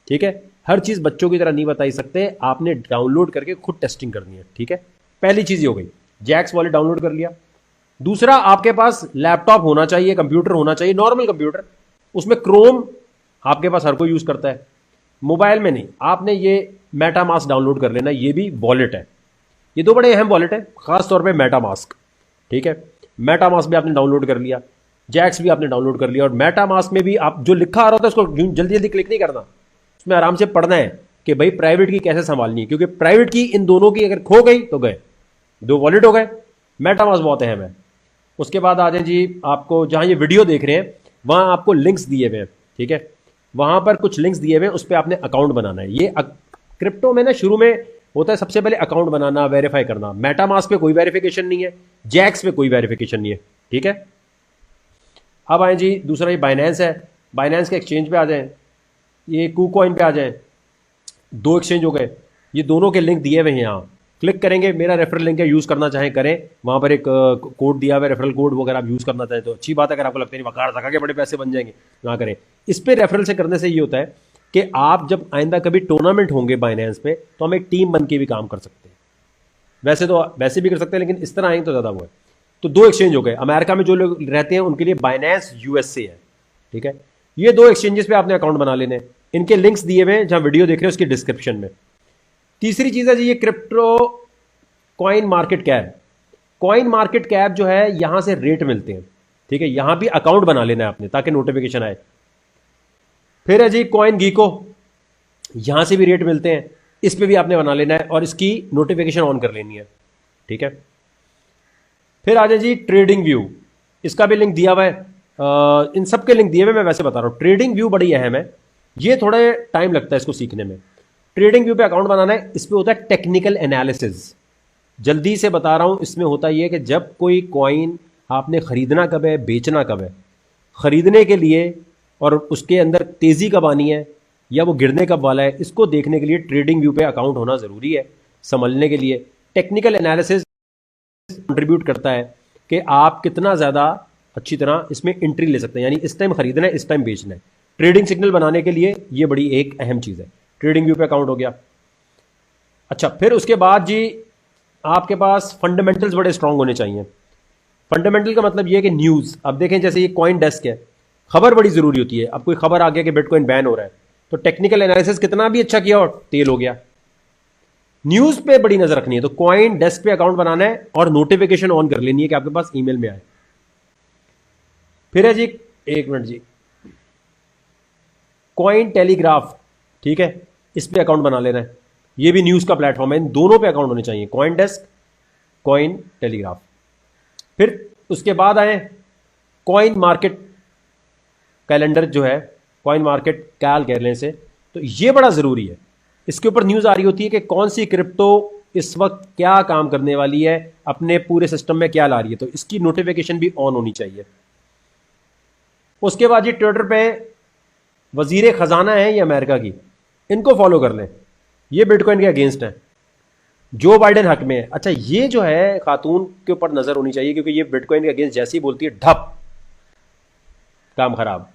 ठीक है। हर चीज बच्चों की तरह नहीं बताई सकते, आपने डाउनलोड करके खुद टेस्टिंग करनी है, ठीक है। पहली चीज ये हो गई, जैक्स वॉलेट डाउनलोड कर लिया। दूसरा, आपके पास लैपटॉप होना चाहिए, कंप्यूटर होना चाहिए, नॉर्मल कंप्यूटर, उसमें क्रोम आपके पास हर कोई यूज करता है, मोबाइल में नहीं। आपने ये मेटामास्क डाउनलोड कर लेना, ये भी वॉलेट है, ये दो बड़े अहम वॉलेट है, खास तौर पे मेटामास्क। ठीक है, मेटामास्क भी आपने डाउनलोड कर लिया, जैक्स भी आपने डाउनलोड कर लिया, और मेटामास्क में भी आप जो लिखा आ रहा होता है उसको जल्दी जल्दी क्लिक नहीं करना, उसमें आराम से पढ़ना है कि भाई प्राइवेट की कैसे संभालनी है, क्योंकि प्राइवेट की इन दोनों की अगर खो गई तो गए, दो वॉलेट हो गए। मेटामास्क बहुत अहम है। उसके बाद आ जाए जी, आपको जहां ये वीडियो देख रहे हैं वहां आपको लिंक्स दिए हुए हैं, ठीक है, वहां पर कुछ लिंक्स दिए हुए हैं, उस पर आपने अकाउंट बनाना है। ये क्रिप्टो में ना शुरू में होता है सबसे पहले अकाउंट बनाना, वेरीफाई करना। मेटामास्क पे कोई वेरिफिकेशन नहीं है, जैक्स पे कोई वेरिफिकेशन नहीं है, ठीक है। अब आए जी, दूसरा ये बाइनेंस है, बाइनेंस के एक्सचेंज पे आ जाए, ये कूकॉइन पे आ जाए, दो एक्सचेंज हो गए, ये दोनों के लिंक दिए हुए हैं, यहाँ क्लिक करेंगे, मेरा रेफरल लिंक है, यूज करना चाहें करें, वहां पर एक कोड दिया हुआ है रेफरल कोड, वो अगर आप यूज करना चाहें तो अच्छी बात है, अगर आपको लगता है वकार धका के बड़े पैसे बन जाएंगे ना करें। इस पे रेफरल से करने से ये होता है कि आप जब आइंदा कभी टूर्नामेंट होंगे बाइनेंस पे तो हम एक टीम बन के भी काम कर सकते हैं, वैसे तो वैसे भी कर सकते हैं लेकिन इस तरह आएंगे तो ज्यादा वो है। तो दो एक्सचेंज हो गए, अमेरिका में जो लोग रहते हैं उनके लिए बाइनेंस यूएसए है, ठीक है। ये दो एक्सचेंजेस पे आपने अकाउंट बना लेने, इनके लिंक्स दिए हुए हैं जहां वीडियो देख रहे हैं उसकी डिस्क्रिप्शन में। तीसरी चीज है जी, ये crypto coin market cap. Coin market cap जो है यहां से रेट मिलते हैं, ठीक है, यहां भी अकाउंट बना लेना है आपने ताकि नोटिफिकेशन आए। फिर है जी कॉइन गीको, यहां से भी रेट मिलते हैं, इस पे भी आपने बना लेना है और इसकी नोटिफिकेशन ऑन कर लेनी है, ठीक है। फिर आ जाए जी ट्रेडिंग व्यू, इसका भी लिंक दिया हुआ है, इन सब के लिंक दिए हुए, मैं वैसे बता रहा हूं। ट्रेडिंग व्यू बड़ी अहम है, ये थोड़े टाइम लगता है इसको सीखने में। ट्रेडिंग व्यू पे अकाउंट बनाना है, इस पे होता है टेक्निकल एनालिसिस। जल्दी से बता रहा हूं, इसमें होता यह है कि जब कोई कॉइन आपने खरीदना कब है, बेचना कब है, खरीदने के लिए और उसके अंदर तेजी कब आनी है या वो गिरने कब वाला है, इसको देखने के लिए ट्रेडिंग व्यू पे अकाउंट होना जरूरी है। समझने के लिए टेक्निकल एनालिसिस कंट्रीब्यूट करता है कि आप कितना ज्यादा अच्छी तरह इसमें एंट्री ले सकते हैं, यानी इस टाइम खरीदना है, इस टाइम बेचना है। ट्रेडिंग सिग्नल बनाने के लिए ये बड़ी एक अहम चीज है। ट्रेडिंग व्यू पे अकाउंट हो गया। अच्छा, फिर उसके बाद जी आपके पास फंडामेंटल्स बड़े स्ट्रांग होने चाहिए। फंडामेंटल का मतलब ये है कि न्यूज, अब देखें जैसे ये कॉइन डेस्क है, खबर बड़ी जरूरी होती है। अब कोई खबर आ गया कि बिटकॉइन बैन हो रहा है, तो टेक्निकल एनालिसिस कितना भी अच्छा किया और तेल हो गया। न्यूज पे बड़ी नजर रखनी है, तो कॉइन डेस्क पे अकाउंट बनाना है और नोटिफिकेशन ऑन कर लेनी है कि आपके पास ईमेल में आए। फिर है जी, एक मिनट जी, कॉइन टेलीग्राफ, ठीक है, इस पे अकाउंट बना लेना है, ये भी न्यूज का प्लेटफॉर्म है, इन दोनों पे अकाउंट होने चाहिए, कॉइन डेस्क, कॉइन टेलीग्राफ। फिर उसके बाद आए कॉइन मार्केट कैलेंडर, जो है कॉइन मार्केट कैल कह लेने से, तो ये बड़ा जरूरी है। इसके ऊपर न्यूज आ रही होती है कि कौन सी क्रिप्टो इस वक्त क्या काम करने वाली है, अपने पूरे सिस्टम में क्या ला रही है, तो इसकी नोटिफिकेशन भी ऑन होनी चाहिए। उसके बाद ये ट्विटर पे वजीर खजाना है ये अमेरिका की, इनको फॉलो कर लें, ये बिटकॉइन के अगेंस्ट है, जो बाइडेन हक में है। अच्छा, ये जो है खातून के ऊपर नजर होनी चाहिए, क्योंकि ये बिटकॉइन के अगेंस्ट जैसे ही बोलती है ढप, काम खराब।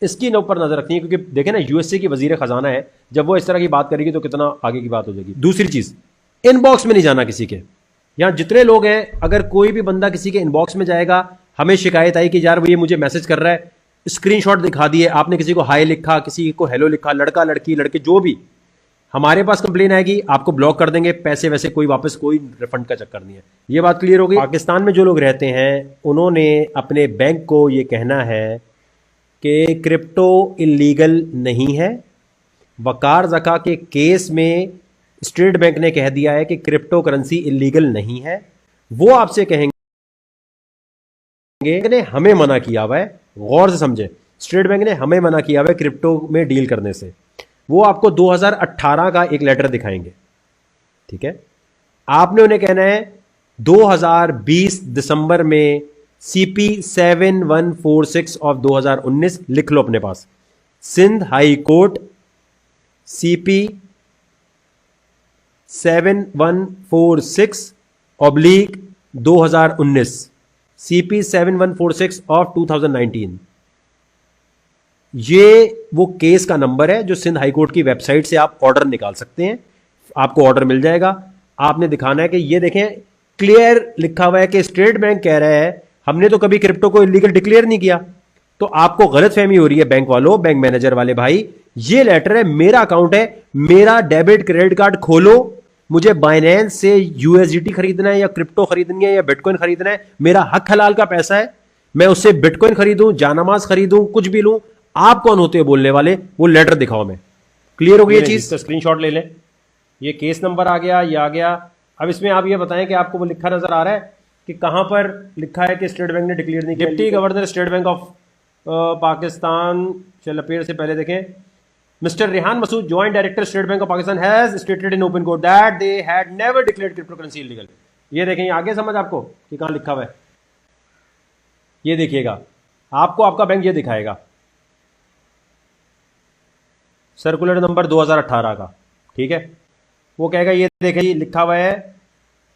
इसकी ऊपर नजर रखनी है, क्योंकि देखें ना यूएसए की वजीर खजाना है, जब वो इस तरह की बात करेगी तो कितना आगे की बात हो जाएगी। दूसरी चीज, इनबॉक्स में नहीं जाना किसी के। यहां जितने लोग हैं, अगर कोई भी बंदा किसी के इनबॉक्स में जाएगा, हमें शिकायत आई कि यार वो ये मुझे मैसेज कर रहा है, स्क्रीनशॉट दिखा दिए, आपने किसी को हाई लिखा, किसी को हेलो लिखा, लड़का लड़की लड़के जो भी, हमारे पास कंप्लेन आएगी, आपको ब्लॉक कर देंगे, पैसे वैसे कोई वापस, कोई रिफंड का चक्कर नहीं है। ये बात क्लियर हो गई। पाकिस्तान में जो लोग रहते हैं उन्होंने अपने बैंक को ये कहना है कि क्रिप्टो इलीगल नहीं है। वकार ज़का के केस में स्टेट बैंक ने कह दिया है कि क्रिप्टो करेंसी इलीगल नहीं है। वो आपसे कहेंगे ने हमें मना किया हुआ है, गौर से समझे, स्टेट बैंक ने हमें मना किया हुआ है क्रिप्टो में डील करने से। वो आपको 2018 का एक लेटर दिखाएंगे, ठीक है। आपने उन्हें कहना है 2020 दिसंबर में CP 7146 ऑफ 2019 लिख लो अपने पास, Sindh high court CP 7146 oblique 2019, CP 7146 of 2019, ये वो केस का नंबर है जो सिंध हाईकोर्ट की वेबसाइट से आप ऑर्डर निकाल सकते हैं। आपको ऑर्डर मिल जाएगा, आपने दिखाना है कि ये देखें क्लियर लिखा हुआ है कि स्टेट बैंक कह रहा है हमने तो कभी क्रिप्टो को इलीगल डिक्लेयर नहीं किया। तो आपको गलतफहमी हो रही है बैंक वालों, बैंक मैनेजर वाले भाई। ये लेटर है, मेरा अकाउंट है, मेरा डेबिट क्रेडिट कार्ड खोलो, मुझे बाइनेंस से यूएसडीटी खरीदना है या क्रिप्टो खरीदनी है या बिटकॉइन खरीदना है, मेरा हक हलाल का पैसा है, मैं उससे बिटकॉइन खरीदूं, जानमाज खरीदूं, कुछ भी लूं। आप कौन होते हो बोलने वाले? वो लेटर दिखाओ। मैं क्लियर हो गई ये चीज? तो स्क्रीनशॉट ले लें। ये केस नंबर आ गया, ये आ गया। अब इसमें आप ये बताएं कि आपको वो लिखा नजर आ रहा है कि कहां पर लिखा है कि स्टेट बैंक ने डिक्लेयर नहीं किया। Deputy governor state bank of Pakistan, चल पेड़ से पहले देखें, Mr. Rehan Masood, Joint Director, State Bank of Pakistan, has stated in open court that they had never declared cryptocurrency illegal. ये देखें, आगे समझ आपको कि कहां लिखा हुआ है। ये देखिएगा, आपको आपका बैंक ये दिखाएगा, सर्कुलर नंबर 2018 का, ठीक है। वो कहेगा ये देखें, ये लिखा हुआ है,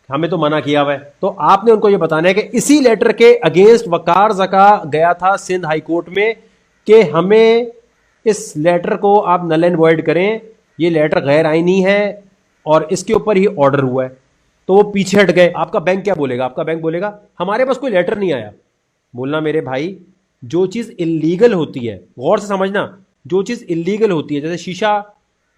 हमें तो मना किया हुआ है। तो आपने उनको ये बताना है कि इसी लेटर के अगेंस्ट वकार जका गया था सिंध हाई कोर्ट में कि हमें इस लेटर को आप नल एंड वॉइड करें, ये लेटर गैर आईनी है और इसके ऊपर ही ऑर्डर हुआ है। तो वो पीछे हट गए। आपका बैंक क्या बोलेगा? आपका बैंक बोलेगा हमारे पास कोई लेटर नहीं आया। बोलना मेरे भाई, जो चीज इलीगल होती है, गौर से समझना, जो चीज इलीगल होती है, जैसे शीशा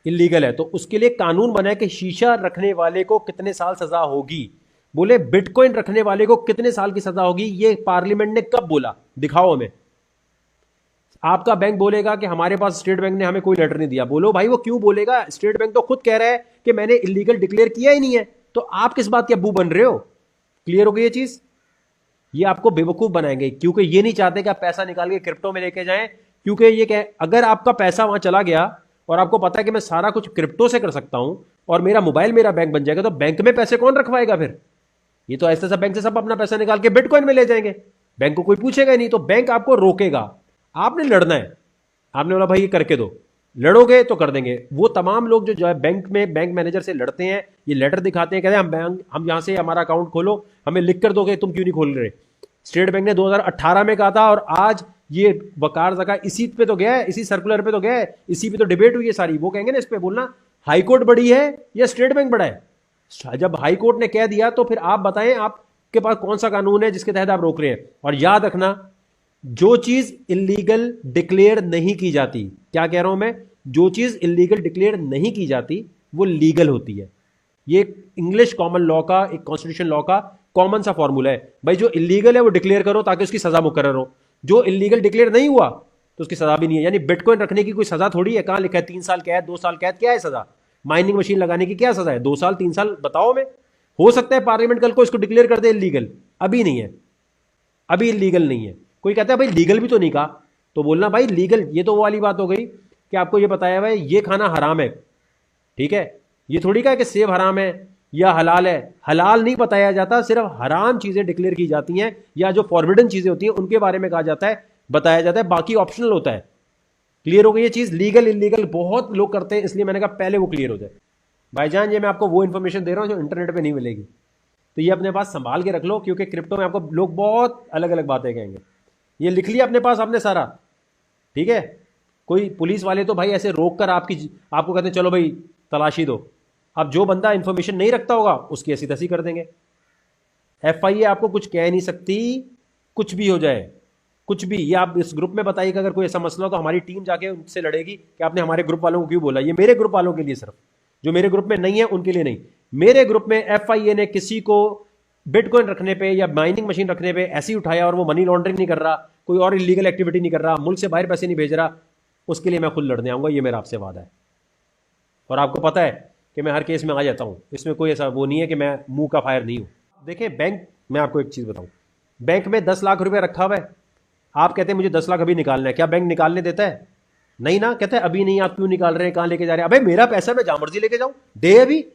इलीगल है तो उसके लिए कानून बना है कि शीशा रखने वाले को कितने साल सजा होगी। बोले बिटकॉइन रखने वाले को कितने साल की सजा होगी, ये पार्लियामेंट ने कब बोला? दिखाओ हमें। आपका बैंक बोलेगा कि हमारे पास स्टेट बैंक ने हमें कोई लेटर नहीं दिया। बोलो भाई, वो क्यों बोलेगा? स्टेट बैंक तो खुद कह रहा है कि मैंने इलीगल डिक्लेयर किया ही नहीं है। तो आप किस बात के अब्बू बन रहे हो? क्लियर हो गई ये चीज? ये आपको बेवकूफ बनाएंगे क्योंकि ये नहीं चाहते कि आप पैसा निकाल के क्रिप्टो में लेके जाएं। क्योंकि ये कह, अगर आपका पैसा वहां चला गया और आपको पता है कि मैं सारा कुछ क्रिप्टो से कर सकता हूं और मेरा मोबाइल मेरा बैंक बन जाएगा, तो बैंक में पैसे कौन रखवाएगा फिर? ये तो ऐसे सब बैंक से सब अपना पैसा निकाल के बिटकॉइन में ले जाएंगे, बैंक को कोई पूछेगा ही नहीं। तो बैंक आपको रोकेगा। आपने लड़ना है, आपने बोला भाई ये करके दो, लड़ोगे तो कर देंगे। वो तमाम लोग जो है बैंक में बैंक मैनेजर से लड़ते हैं, ये लेटर दिखाते हैं, कहते हैं हम यहां से हमारा अकाउंट खोलो, हमें लिख कर दोगे, तुम क्यों नहीं खोल रहे? स्टेट बैंक ने 2018 में कहा था और आज ये वकार जका इसी पे तो गया है, इसी सर्कुलर पे तो गया है, इसी पे तो डिबेट हुई है सारी। वो कहेंगे ना इस पे बोलना हाईकोर्ट बड़ी है या स्टेट बैंक बड़ा है। जब हाईकोर्ट ने कह दिया तो फिर आप बताएं आपके पास कौन सा कानून है जिसके तहत आप रोक रहे हैं। और याद रखना, जो चीज इलीगल डिक्लेयर नहीं की जाती, क्या कह रहा हूं मैं, जो चीज इलीगल डिक्लेयर नहीं की जाती वो लीगल होती है। ये इंग्लिश कॉमन लॉ का, एक कॉन्स्टिट्यूशन लॉ का कॉमन सा फॉर्मूला है। भाई जो इलीगल है वो डिक्लेयर करो ताकि उसकी सजा मुकर्रर हो। जो इलीगल डिक्लेयर नहीं हुआ तो उसकी सजा भी नहीं है। यानी बिटकॉइन रखने की कोई सजा थोड़ी है। कहां लिखा है 3 साल कैद, 2 साल कैद? क्या है सजा? माइनिंग मशीन लगाने की क्या सजा है? 2 साल 3 साल? बताओ। में हो सकता है पार्लियामेंट कल को इसको डिक्लेयर कर दे इलीगल, अभी नहीं है, अभी इलीगल नहीं है। कोई कहता है भाई लीगल भी तो नहीं कहा, तो बोलना भाई लीगल, ये तो वो वाली बात हो गई कि आपको ये बताया भाई ये खाना हराम है, ठीक है। ये थोड़ी कहा कि सेब हराम है या हलाल है। हलाल नहीं बताया जाता, सिर्फ हराम चीजें डिक्लेयर की जाती हैं या जो फॉरबिडन चीजें होती हैं उनके बारे में कहा जाता है, बताया जाता है, बाकी ऑप्शनल होता है। क्लियर हो गई ये चीज? लीगल इलीगल बहुत लोग करते हैं, इसलिए मैंने कहा पहले वो क्लियर हो जाए। भाईजान ये मैं आपको वो इंफॉर्मेशन दे रहा हूं जो इंटरनेट पे नहीं मिलेगी, तो ये अपने पास संभाल के रख लो, क्योंकि क्रिप्टो में आपको लोग बहुत अलग अलग बातें कहेंगे। ये लिख लिया अपने पास आपने सारा, ठीक है। कोई पुलिस वाले तो भाई ऐसे रोक कर आपको कहते हैं चलो भाई तलाशी दो। अब जो बंदा इंफॉर्मेशन नहीं रखता होगा उसकी ऐसी तैसी कर देंगे। एफआईए आपको कुछ कह नहीं सकती, कुछ भी हो जाए, कुछ भी। ये आप इस ग्रुप में बताइए कि अगर कोई ऐसा मसला हो तो हमारी टीम जाके उनसे लड़ेगी कि आपने हमारे ग्रुप वालों को क्यों बोला। ये मेरे ग्रुप वालों के लिए, सिर्फ जो मेरे ग्रुप में नहीं है उनके लिए नहीं। मेरे ग्रुप में एफआईए ने किसी को बिटकॉइन रखने पे या माइनिंग मशीन रखने पे ऐसे ही उठाया और वो मनी लॉन्ड्रिंग नहीं कर रहा, कोई और इलीगल एक्टिविटी नहीं कर रहा, मुल्क से बाहर पैसे नहीं भेज रहा, उसके लिए मैं खुद लड़ने आऊंगा। ये मेरा आपसे वादा है। और आपको पता है कि मैं हर केस में आ जाता हूं, इसमें कोई ऐसा वो नहीं है कि मैं मुंह का फायर नहीं हूं। देखिए बैंक, मैं आपको एक चीज बताऊं, बैंक में 10 लाख रुपए रखा हुआ है, आप कहते हैं मुझे 10 लाख अभी निकालना है, क्या बैंक निकालने देता है? नहीं ना, कहते हैं अभी नहीं, आप क्यों निकाल रहे हैं, कहां लेके जा रहे हैं? अबे मेरा पैसा मैं जहां मर्जी लेके जाऊं, दे अभी।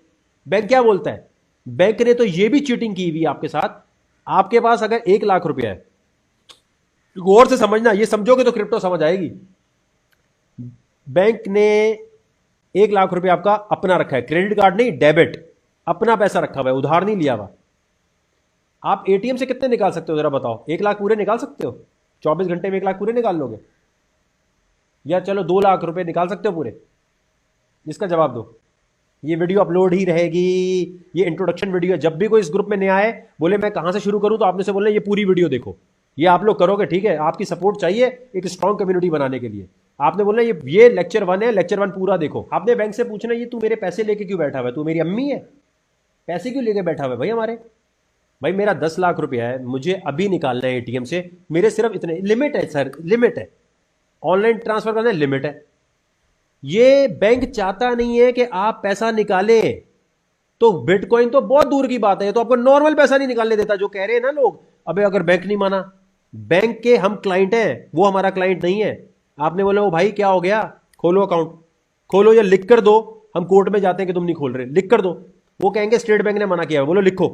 बैंक क्या बोलता है? बैंक ने तो ये भी चीटिंग की हुई आपके साथ। आपके पास अगर 1 लाख रुपया है, गौर से समझना, ये समझोगे तो क्रिप्टो समझ आएगी। बैंक ने 1 लाख रुपया आपका अपना रखा है, क्रेडिट कार्ड नहीं, डेबिट, अपना पैसा रखा हुआ है, उधार नहीं लिया हुआ। आप एटीएम से कितने निकाल सकते हो जरा बताओ? 1 लाख पूरे निकाल सकते हो? 24 घंटे में 1 लाख पूरे निकाल लोगे? या चलो 2 लाख रुपए निकाल सकते हो पूरे? इसका जवाब दो। ये वीडियो अपलोड ही रहेगी, ये इंट्रोडक्शन वीडियो है। जब भी कोई इस ग्रुप में नया आए, बोले मैं कहां से शुरू करूं, तो आपने से बोलना ये पूरी वीडियो देखो। ये आप लोग करोगे, ठीक है, आपकी सपोर्ट चाहिए एक स्ट्रॉन्ग कम्युनिटी बनाने के लिए। आपने बोलना ये लेक्चर 1 है, लेक्चर 1 पूरा देखो। आपने बैंक से पूछना ये तू मेरे पैसे लेके क्यों बैठा हुआ है, तू मेरी अम्मी है, पैसे क्यों लेके बैठा हुआ है भाई हमारे? भाई मेरा 10 लाख रुपया है, मुझे अभी निकालना है एटीएम से, मेरे सिर्फ इतने लिमिट है सर, लिमिट है, ऑनलाइन ट्रांसफर करना है, लिमिट है। ये बैंक चाहता नहीं है कि आप पैसा निकालें। तो बिटकॉइन तो बहुत दूर की बात है, तो आपको नॉर्मल पैसा नहीं निकालने देता। जो कह रहे हैं ना लोग, अबे अगर बैंक नहीं माना, बैंक के हम क्लाइंट हैं, वो हमारा क्लाइंट नहीं है। आपने बोला वो भाई क्या हो गया, खोलो अकाउंट, खोलो या लिख कर दो, हम कोर्ट में जाते हैं कि तुम नहीं खोल रहे, लिख कर दो। वो कहेंगे स्टेट बैंक ने मना किया, बोलो लिखो।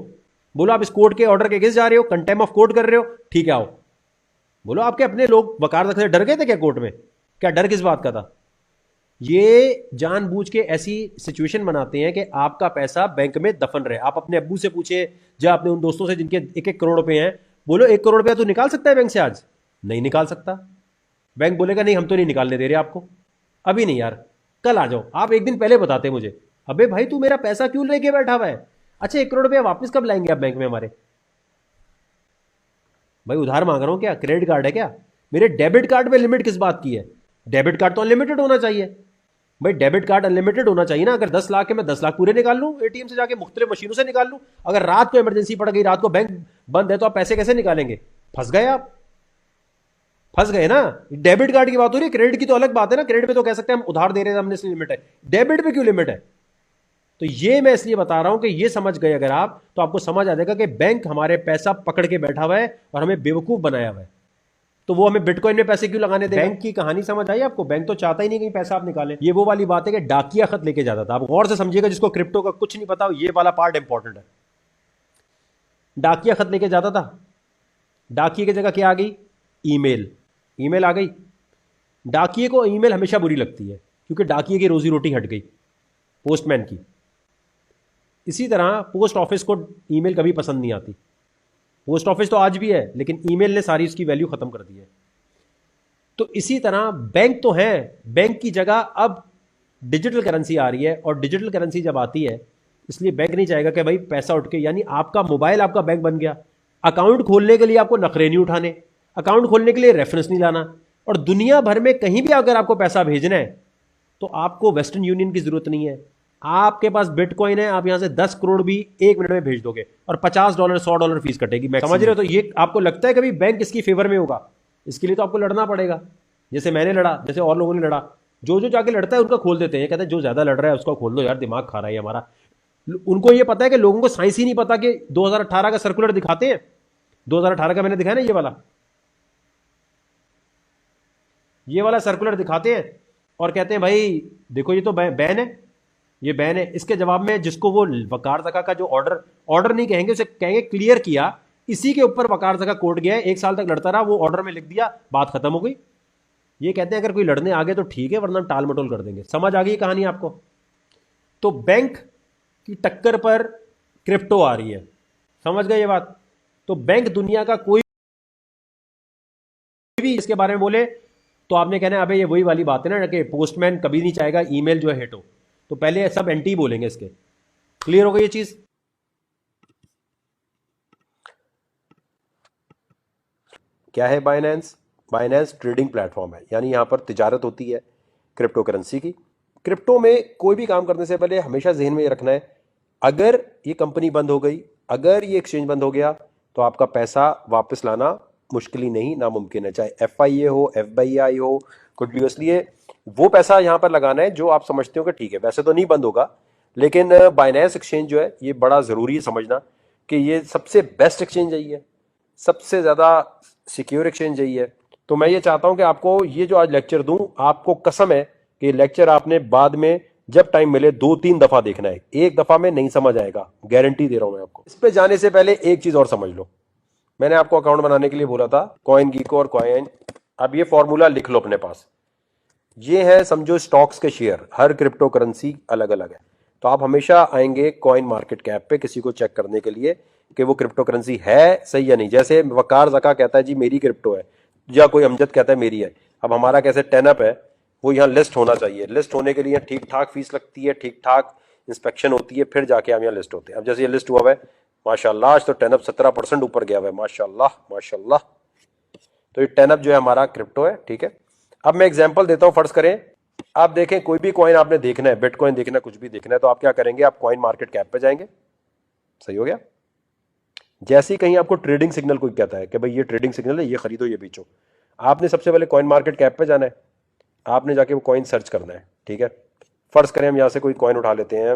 बोलो आप इस कोर्ट के ऑर्डर के अगेंस्ट जा रहे हो, कंटेम्प्ट ऑफ कोर्ट कर रहे हो, ठीक है आओ। बोलो आपके अपने लोग वकार से डर गए थे क्या कोर्ट में? क्या डर किस बात का था? ये जानबूझ के ऐसी सिचुएशन बनाते हैं कि आपका पैसा बैंक में दफन रहे। आप अपने अब्बू से पूछे, जब अपने उन दोस्तों से जिनके 1-1 करोड़ रुपए हैं, बोलो 1 करोड़ रुपया तू निकाल सकता है बैंक से आज? नहीं निकाल सकता। बैंक बोलेगा नहीं हम तो नहीं निकालने दे रहे आपको, अभी नहीं यार, कल आ जाओ। आप एक दिन पहले बताते मुझे, अबे भाई तू मेरा पैसा क्यों लेके बैठा हुआ है? अच्छा 1 करोड़ रुपया वापस कब लाएंगे आप बैंक में हमारे? भाई उधार मांग रहा हूं क्या? क्रेडिट कार्ड है क्या? मेरे डेबिट कार्ड में लिमिट किस बात की है? डेबिट कार्ड तो अनलिमिटेड होना चाहिए भाई, डेबिट कार्ड अनलिमिटेड होना चाहिए ना। अगर 10 लाख है, मैं 10 लाख पूरे निकाल लूं, एटीएम से जाके मुख्तलिफ मशीनों से निकाल लूं। अगर रात को इमरजेंसी पड़ गई, रात को बैंक बंद है, तो आप पैसे कैसे निकालेंगे? फंस गए आप, फंस गए ना। डेबिट कार्ड की बात हो रही है, क्रेडिट की तो अलग बात है ना। क्रेडिट पे तो कह सकते हैं हम उधार दे रहे हैं, हमने इसलिए लिमिट है, डेबिट पे क्यों लिमिट है? तो ये मैं इसलिए बता रहा हूं कि ये समझ गए अगर आप, तो आपको समझ आ जाएगा कि बैंक हमारे पैसा पकड़ के बैठा हुआ है और हमें बेवकूफ बनाया हुआ है। तो वो हमें बिटकॉइन में पैसे क्यों लगाने देगा? बैंक की कहानी समझ आई आपको? बैंक तो चाहता ही नहीं कहीं पैसा आप निकालें। ये वो वाली बात है कि डाकिया खत लेके जाता था। आप गौर से समझिएगा, जिसको क्रिप्टो का कुछ नहीं पता, ये वाला पार्ट इंपॉर्टेंट है। डाकिया खत लेके जाता था, डाकिए की जगह क्या आ गई? ईमेल। ईमेल आ गई। डाकिए को ईमेल हमेशा बुरी लगती है, क्योंकि डाकिए की रोजी रोटी हट गई पोस्टमैन की। इसी तरह पोस्ट ऑफिस को ईमेल कभी पसंद नहीं आती। पोस्ट ऑफिस तो आज भी है, लेकिन ईमेल ने सारी उसकी वैल्यू खत्म कर दी है। तो इसी तरह बैंक तो है, बैंक की जगह अब डिजिटल करेंसी आ रही है, और डिजिटल करेंसी जब आती है, इसलिए बैंक नहीं चाहेगा कि भाई पैसा उठ के, यानी आपका मोबाइल आपका बैंक बन गया। अकाउंट खोलने के लिए आपको नखरे नहीं उठाने, अकाउंट खोलने के लिए रेफरेंस नहीं लाना, और दुनिया भर में कहीं भी अगर आपको पैसा भेजना है तो आपको वेस्टर्न यूनियन की जरूरत नहीं है। आपके पास बिटकॉइन है, आप यहां से 10 करोड़ भी 1 मिनट में भेज दोगे, और $50 $100 फीस कटेगी, समझ रहे हो? तो ये आपको लगता है कभी बैंक इसकी फेवर में होगा? इसके लिए तो आपको लड़ना पड़ेगा, जैसे मैंने लड़ा, जैसे और लोगों ने लड़ा। जो जो जाके लड़ता है उनका खोल देते हैं, कहते हैं जो ज्यादा लड़ रहा है उसका खोल दो यार, दिमाग खा रहा है हमारा। उनको ये पता है कि लोगों को साइंस ही नहीं पता कि 2018 का सर्कुलर दिखाते हैं, 2018 का मैंने दिखाया ना, ये वाला सर्कुलर दिखाते हैं और कहते हैं भाई देखो ये तो बैन है, ये बैन है। इसके जवाब में जिसको वो वकार ज़का का जो ऑर्डर नहीं कहेंगे, उसे कहेंगे क्लियर किया, इसी के ऊपर वकार ज़का कोर्ट गया है, 1 साल तक लड़ता रहा, वो ऑर्डर में लिख दिया, बात खत्म हो गई। ये कहते हैं अगर कोई लड़ने आ गए तो ठीक है, वरना टाल मटोल कर देंगे। समझ आ गई कहानी आपको? तो बैंक की टक्कर पर क्रिप्टो आ रही है, समझ गए ये बात? तो बैंक दुनिया का कोई भी इसके बारे में बोले तो आपने कहना है अबे ये वही वाली बात है ना कि पोस्टमैन कभी नहीं चाहेगा ईमेल जो है हिट हो। तो पहले सब एंटी बोलेंगे इसके। क्लियर हो गई ये चीज? क्या है बाइनेंस? बाइनेंस ट्रेडिंग प्लेटफॉर्म है, यानी यहां पर तिजारत होती है क्रिप्टो करेंसी की। क्रिप्टो में कोई भी काम करने से पहले हमेशा जहन में ये रखना है, अगर ये कंपनी बंद हो गई, अगर ये एक्सचेंज बंद हो गया, तो आपका पैसा वापस लाना मुश्किल ही नहीं, नामुमकिन है। चाहे FIA हो, FBI हो, कुछ भी हो। इसलिए वो पैसा यहां पर लगाना है जो आप समझते हो कि ठीक है, वैसे तो नहीं बंद होगा, लेकिन बाइनेंस एक्सचेंज जो है ये बड़ा जरूरी है समझना कि ये सबसे बेस्ट एक्सचेंज यही है, सबसे ज्यादा सिक्योर एक्सचेंज यही है। तो मैं ये चाहता हूं कि आपको ये जो आज लेक्चर दूं, आपको कसम है कि लेक्चर आपने बाद में जब टाइम मिले 2-3 दफा देखना है, एक दफा में नहीं समझ आएगा, गारंटी दे रहा हूं मैं आपको। इस पे जाने से पहले एक चीज और समझ लो। मैंने आपको अकाउंट बनाने के लिए बोला था कॉइन गीको और कॉइन। अब ये फॉर्मूला लिख लो अपने पास। ये है समझो स्टॉक्स के शेयर, हर क्रिप्टो करेंसी अलग अलग है। तो आप हमेशा आएंगे कॉइन मार्केट कैप पे किसी को चेक करने के लिए कि वो क्रिप्टो करेंसी है सही या नहीं। जैसे वकार ज़का कहता है जी मेरी क्रिप्टो है, या कोई अमजद कहता है मेरी है। अब हमारा कैसे टेनअप है, वो यहाँ लिस्ट होना चाहिए। लिस्ट होने के लिए ठीक ठाक फीस लगती है, ठीक ठाक इंस्पेक्शन होती है, फिर जाके हम यहाँ लिस्ट होते हैं। अब जैसे ये लिस्ट हुआ है माशाल्लाह, आज तो 10 17% ऊपर गया हुआ है, माशाल्लाह माशाल्लाह। तो ये 10 जो है हमारा क्रिप्टो है, ठीक है। अब मैं एग्जांपल देता हूं, फर्ज करें आप देखें कोई भी कॉइन आपने देखना है, बिटकॉइन देखना है, कुछ भी देखना है, तो आप क्या करेंगे, आप कॉइन मार्केट कैप पे जाएंगे, सही हो गया। जैसे ही कहीं आपको ट्रेडिंग सिग्नल कोई कहता है कि भाई ये ट्रेडिंग सिग्नल है, ये खरीदो ये बेचो, आपने सबसे पहले कॉइन मार्केट कैप पे जाना है, आपने जाके वो कॉइन सर्च करना है, ठीक है। फर्ज करें हम यहां से कोई कॉइन उठा लेते हैं,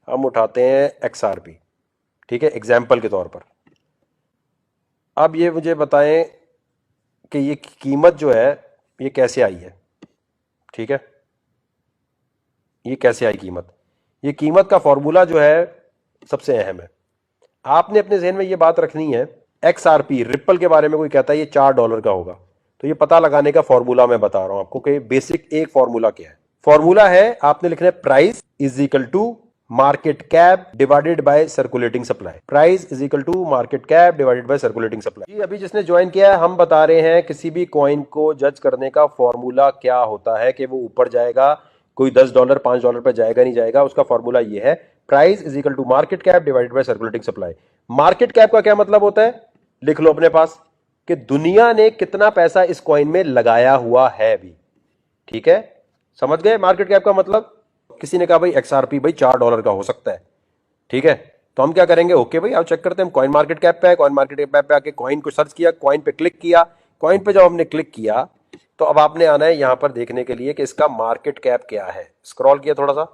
हम उठाते हैं XRP, ठीक है, एग्जाम्पल के तौर पर। अब ये मुझे बताएं कि ये कीमत जो है ये कैसे आई है, ठीक है, ये कैसे आई कीमत। ये कीमत का फॉर्मूला जो है सबसे अहम है, आपने अपने जहन में ये बात रखनी है। XRP रिप्पल के बारे में कोई कहता है ये $4 का होगा, तो ये पता लगाने का फॉर्मूला मैं बता रहा हूं आपको कि बेसिक एक फॉर्मूला क्या है। फॉर्मूला है, आपने लिखना है price is equal to market cap divided by circulating supply. Price is equal to market cap divided by circulating supply. अभी जिसने ज्वाइन किया है, हम बता रहे हैं किसी भी कॉइन को जज करने का फॉर्मूला क्या होता है कि वो ऊपर जाएगा, कोई $10 $5 पे जाएगा नहीं जाएगा, उसका फॉर्मूला ये है, price is equal to market cap divided by circulating supply. Market cap का क्या मतलब होता है, लिख लो अपने पास, कि दुनिया ने कितना पैसा इस कॉइन में लगाया हुआ है अभी, ठीक है, समझ गए। मार्केट कैप का मतलब, किसी ने कहा भाई XRP भाई $4 का हो सकता है, ठीक है, तो हम क्या करेंगे, ओके भाई आओ चेक करते हैं, हम कॉइन मार्केट कैप पे है, कॉइन मार्केट कैप पे आके कॉइन को सर्च किया, कॉइन पे क्लिक किया, कॉइन पे जब हमने क्लिक किया तो अब आपने आना है यहां पर देखने के लिए कि इसका मार्केट कैप क्या है। स्क्रॉल किया थोड़ा सा,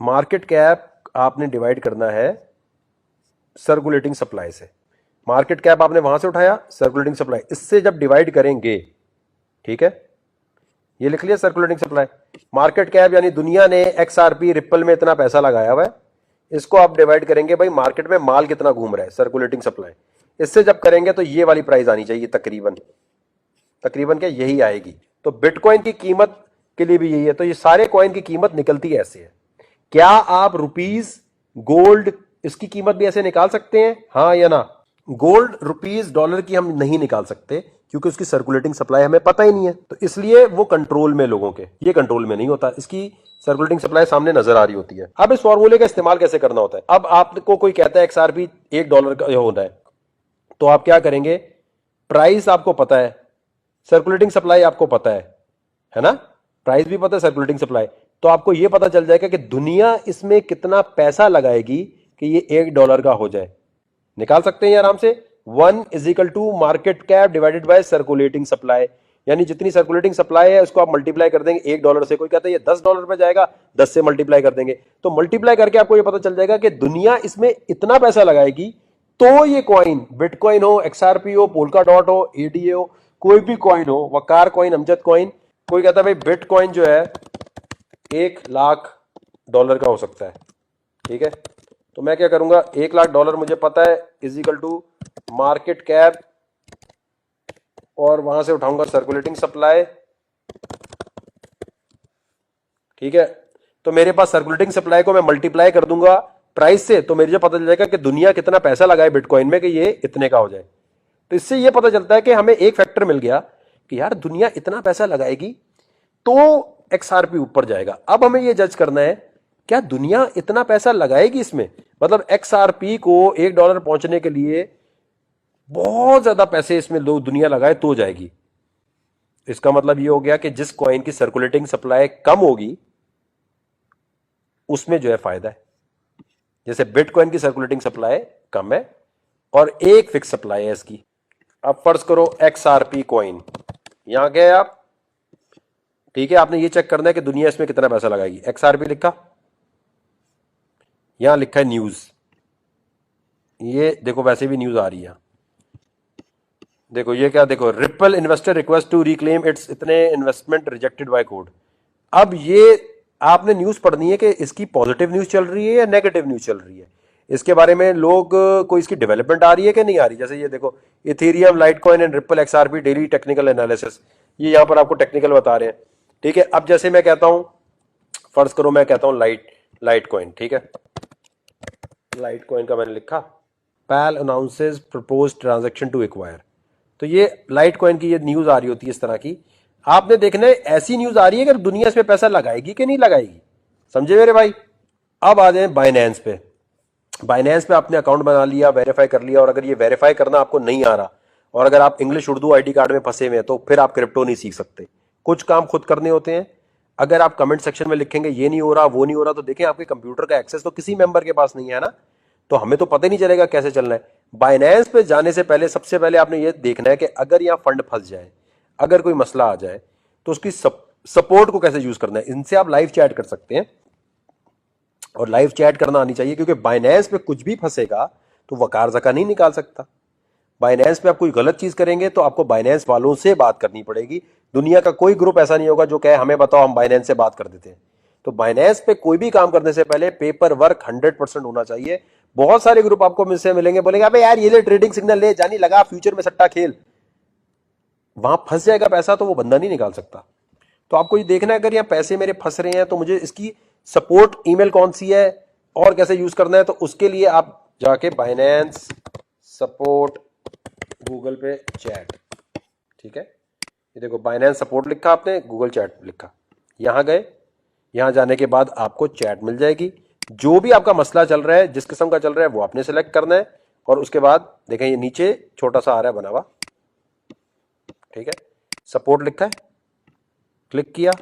मार्केट कैप आपने डिवाइड करना है सर्कुलेटिंग सप्लाई से। मार्केट कैप आपने वहां से उठाया, सर्कुलेटिंग सप्लाई, इससे जब डिवाइड करेंगे, ठीक है, ये लिख लिया सर्कुलेटिंग सप्लाई। मार्केट कैप यानी दुनिया ने XRP रिप्पल में इतना पैसा लगाया हुआ है, इसको आप डिवाइड करेंगे भाई मार्केट में माल कितना घूम रहा है, सर्कुलेटिंग सप्लाई, इससे जब करेंगे तो ये वाली प्राइस आनी चाहिए, तकरीबन तकरीबन क्या यही आएगी। तो बिटकॉइन की कीमत के लिए भी यही है। तो ये सारे कॉइन की कीमत निकलती ऐसे है। क्या आप रुपीस गोल्ड इसकी कीमत भी ऐसे निकाल सकते हैं, हाँ या ना। गोल्ड रुपीस डॉलर की हम नहीं निकाल सकते क्योंकि उसकी सर्कुलेटिंग सप्लाई हमें पता ही नहीं है, तो इसलिए वो कंट्रोल में लोगों के, ये कंट्रोल में नहीं होता, इसकी सर्कुलेटिंग सप्लाई सामने नजर आ रही होती है। अब इस फॉर्मूले का इस्तेमाल कैसे करना होता है। अब आपको कोई कहता है XRP $1 का होना है, तो आप क्या करेंगे, प्राइस आपको पता है, सर्कुलेटिंग सप्लाई आपको पता है ना, प्राइस भी पता है, सर्कुलेटिंग सप्लाई, तो आपको यह पता चल जाएगा कि दुनिया इसमें कितना पैसा लगाएगी कि ये $1 का हो जाए। निकाल सकते हैं आराम से, 1 is equal to market cap divided by circulating supply, यानी जितनी सर्कुलेटिंग सप्लाई है उसको आप मल्टीप्लाई कर देंगे $1 से। कोई कहता है ये $10 पे जाएगा, 10 से मल्टीप्लाई कर देंगे, तो मल्टीप्लाई करके आपको ये पता चल जाएगा कि दुनिया इसमें इतना पैसा लगाएगी, तो ये कॉइन, बिटकॉइन हो, XRP हो, पोल्का डॉट हो, ADA हो, कोई भी कॉइन हो, वकार कॉइन, अमजद कॉइन, कोई कहता है भाई बिटकॉइन जो है $1,00,000 का हो सकता है, ठीक है, तो मैं क्या करूंगा, $1,00,000 मुझे पता है is equal to market cap, और वहां से उठाऊंगा सर्कुलेटिंग सप्लाई, ठीक है, तो मेरे पास सर्कुलेटिंग सप्लाई को मैं मल्टीप्लाई कर दूंगा प्राइस से, तो मुझे पता चल जाएगा कि दुनिया कितना पैसा लगाए बिटकॉइन में कि ये इतने का हो जाए। तो इससे ये पता चलता है कि हमें एक फैक्टर मिल गया कि यार दुनिया इतना पैसा लगाएगी तो XRP ऊपर जाएगा। अब हमें ये जज करना है क्या दुनिया इतना पैसा लगाएगी इसमें, मतलब XRP को $1 पहुंचने के लिए बहुत ज्यादा पैसे इसमें लोग दुनिया लगाए तो जाएगी। इसका मतलब ये हो गया कि जिस कॉइन की सर्कुलेटिंग सप्लाई कम होगी उसमें जो है फायदा है। जैसे बिटकॉइन की सर्कुलेटिंग सप्लाई कम है और एक फिक्स सप्लाई है इसकी। अब फर्ज करो XRP कॉइन, यहां गए आप, ठीक है, आपने ये चेक करना है कि दुनिया इसमें कितना पैसा लगाएगी। XRP लिखा, यहां लिखा है न्यूज, ये देखो वैसे भी न्यूज आ रही है, देखो ये क्या, देखो Ripple investor request to reclaim its इतने इन्वेस्टमेंट रिजेक्टेड बाय कोर्ट। अब ये आपने न्यूज पढ़नी है कि इसकी पॉजिटिव न्यूज चल रही है या नेगेटिव न्यूज चल रही है, इसके बारे में लोग कोई इसकी डेवलपमेंट आ रही है कि नहीं आ रही। जैसे ये देखो Ethereum, Litecoin and ripple XRP daily technical analysis, ये यहां पर आपको टेक्निकल बता रहे हैं, ठीक है। अब जैसे मैं कहता हूं, फर्ज करो मैं कहता हूं लाइटकॉइन, ठीक है, लाइटकॉइन का मैंने लिखा PayPal announces proposed transaction to acquire, तो ये लाइटकॉइन की ये न्यूज आ रही होती है इस तरह की। आपने देखना है ऐसी न्यूज आ रही है कि दुनिया इसमें पैसा लगाएगी कि नहीं लगाएगी, समझे मेरे भाई। अब आ जाए बाइनेंस पे। बाइनेंस पे आपने अकाउंट बना लिया, वेरीफाई कर लिया, और अगर ये वेरीफाई करना आपको नहीं आ रहा और अगर आप इंग्लिश उर्दू आईडी कार्ड में फंसे हुए हैं तो फिर आप क्रिप्टो नहीं सीख सकते। कुछ काम खुद करने होते हैं। अगर आप कमेंट सेक्शन में लिखेंगे ये नहीं हो रहा वो नहीं हो रहा, तो देखें आपके कंप्यूटर का एक्सेस तो किसी मेंबर के पास नहीं है ना, तो हमें तो पता ही नहीं चलेगा कैसे चलना है। बाइनेंस पे जाने से पहले सबसे पहले आपने ये देखना है कि अगर यहां फंड फंस जाए, अगर कोई मसला आ जाए, तो उसकी सपोर्ट को कैसे यूज करना है। इनसे आप लाइव चैट कर सकते हैं, और लाइव चैट करना आनी चाहिए, क्योंकि बाइनेंस पे कुछ भी फंसेगा तो वकार जका नहीं निकाल सकता। बाइनेंस पे आप कोई गलत चीज करेंगे तो आपको बाइनेंस वालों से बात करनी पड़ेगी। दुनिया का कोई ग्रुप ऐसा नहीं होगा जो कहे हमें बताओ हम बाइनेंस से बात कर देते हैं। तो बाइनेंस पे कोई भी काम करने से पहले पेपर वर्क 100% होना चाहिए। बहुत सारे ग्रुप आपको मुझसे मिलेंगे, बोलेंगे अबे यार ये ले ट्रेडिंग सिग्नल ले, जानी लगा फ्यूचर में सट्टा खेल, वहां फंस जाएगा पैसा तो वो बंदा नहीं निकाल सकता। तो आपको ये देखना है अगर यहाँ पैसे मेरे फंस रहे हैं तो मुझे इसकी सपोर्ट ईमेल कौन सी है और कैसे यूज करना है। तो उसके लिए आप जाके बाइनेंस सपोर्ट गूगल पे चैट, ठीक है, ये देखो बाइनेंस सपोर्ट लिखा आपने, गूगल चैट लिखा, यहां गए, यहां जाने के बाद आपको चैट मिल जाएगी। जो भी आपका मसला चल रहा है, जिस किस्म का चल रहा है, वो आपने सेलेक्ट करना है, और उसके बाद देखें ये नीचे छोटा सा आ रहा है बना हुआ, ठीक है, सपोर्ट लिखा है, क्लिक किया।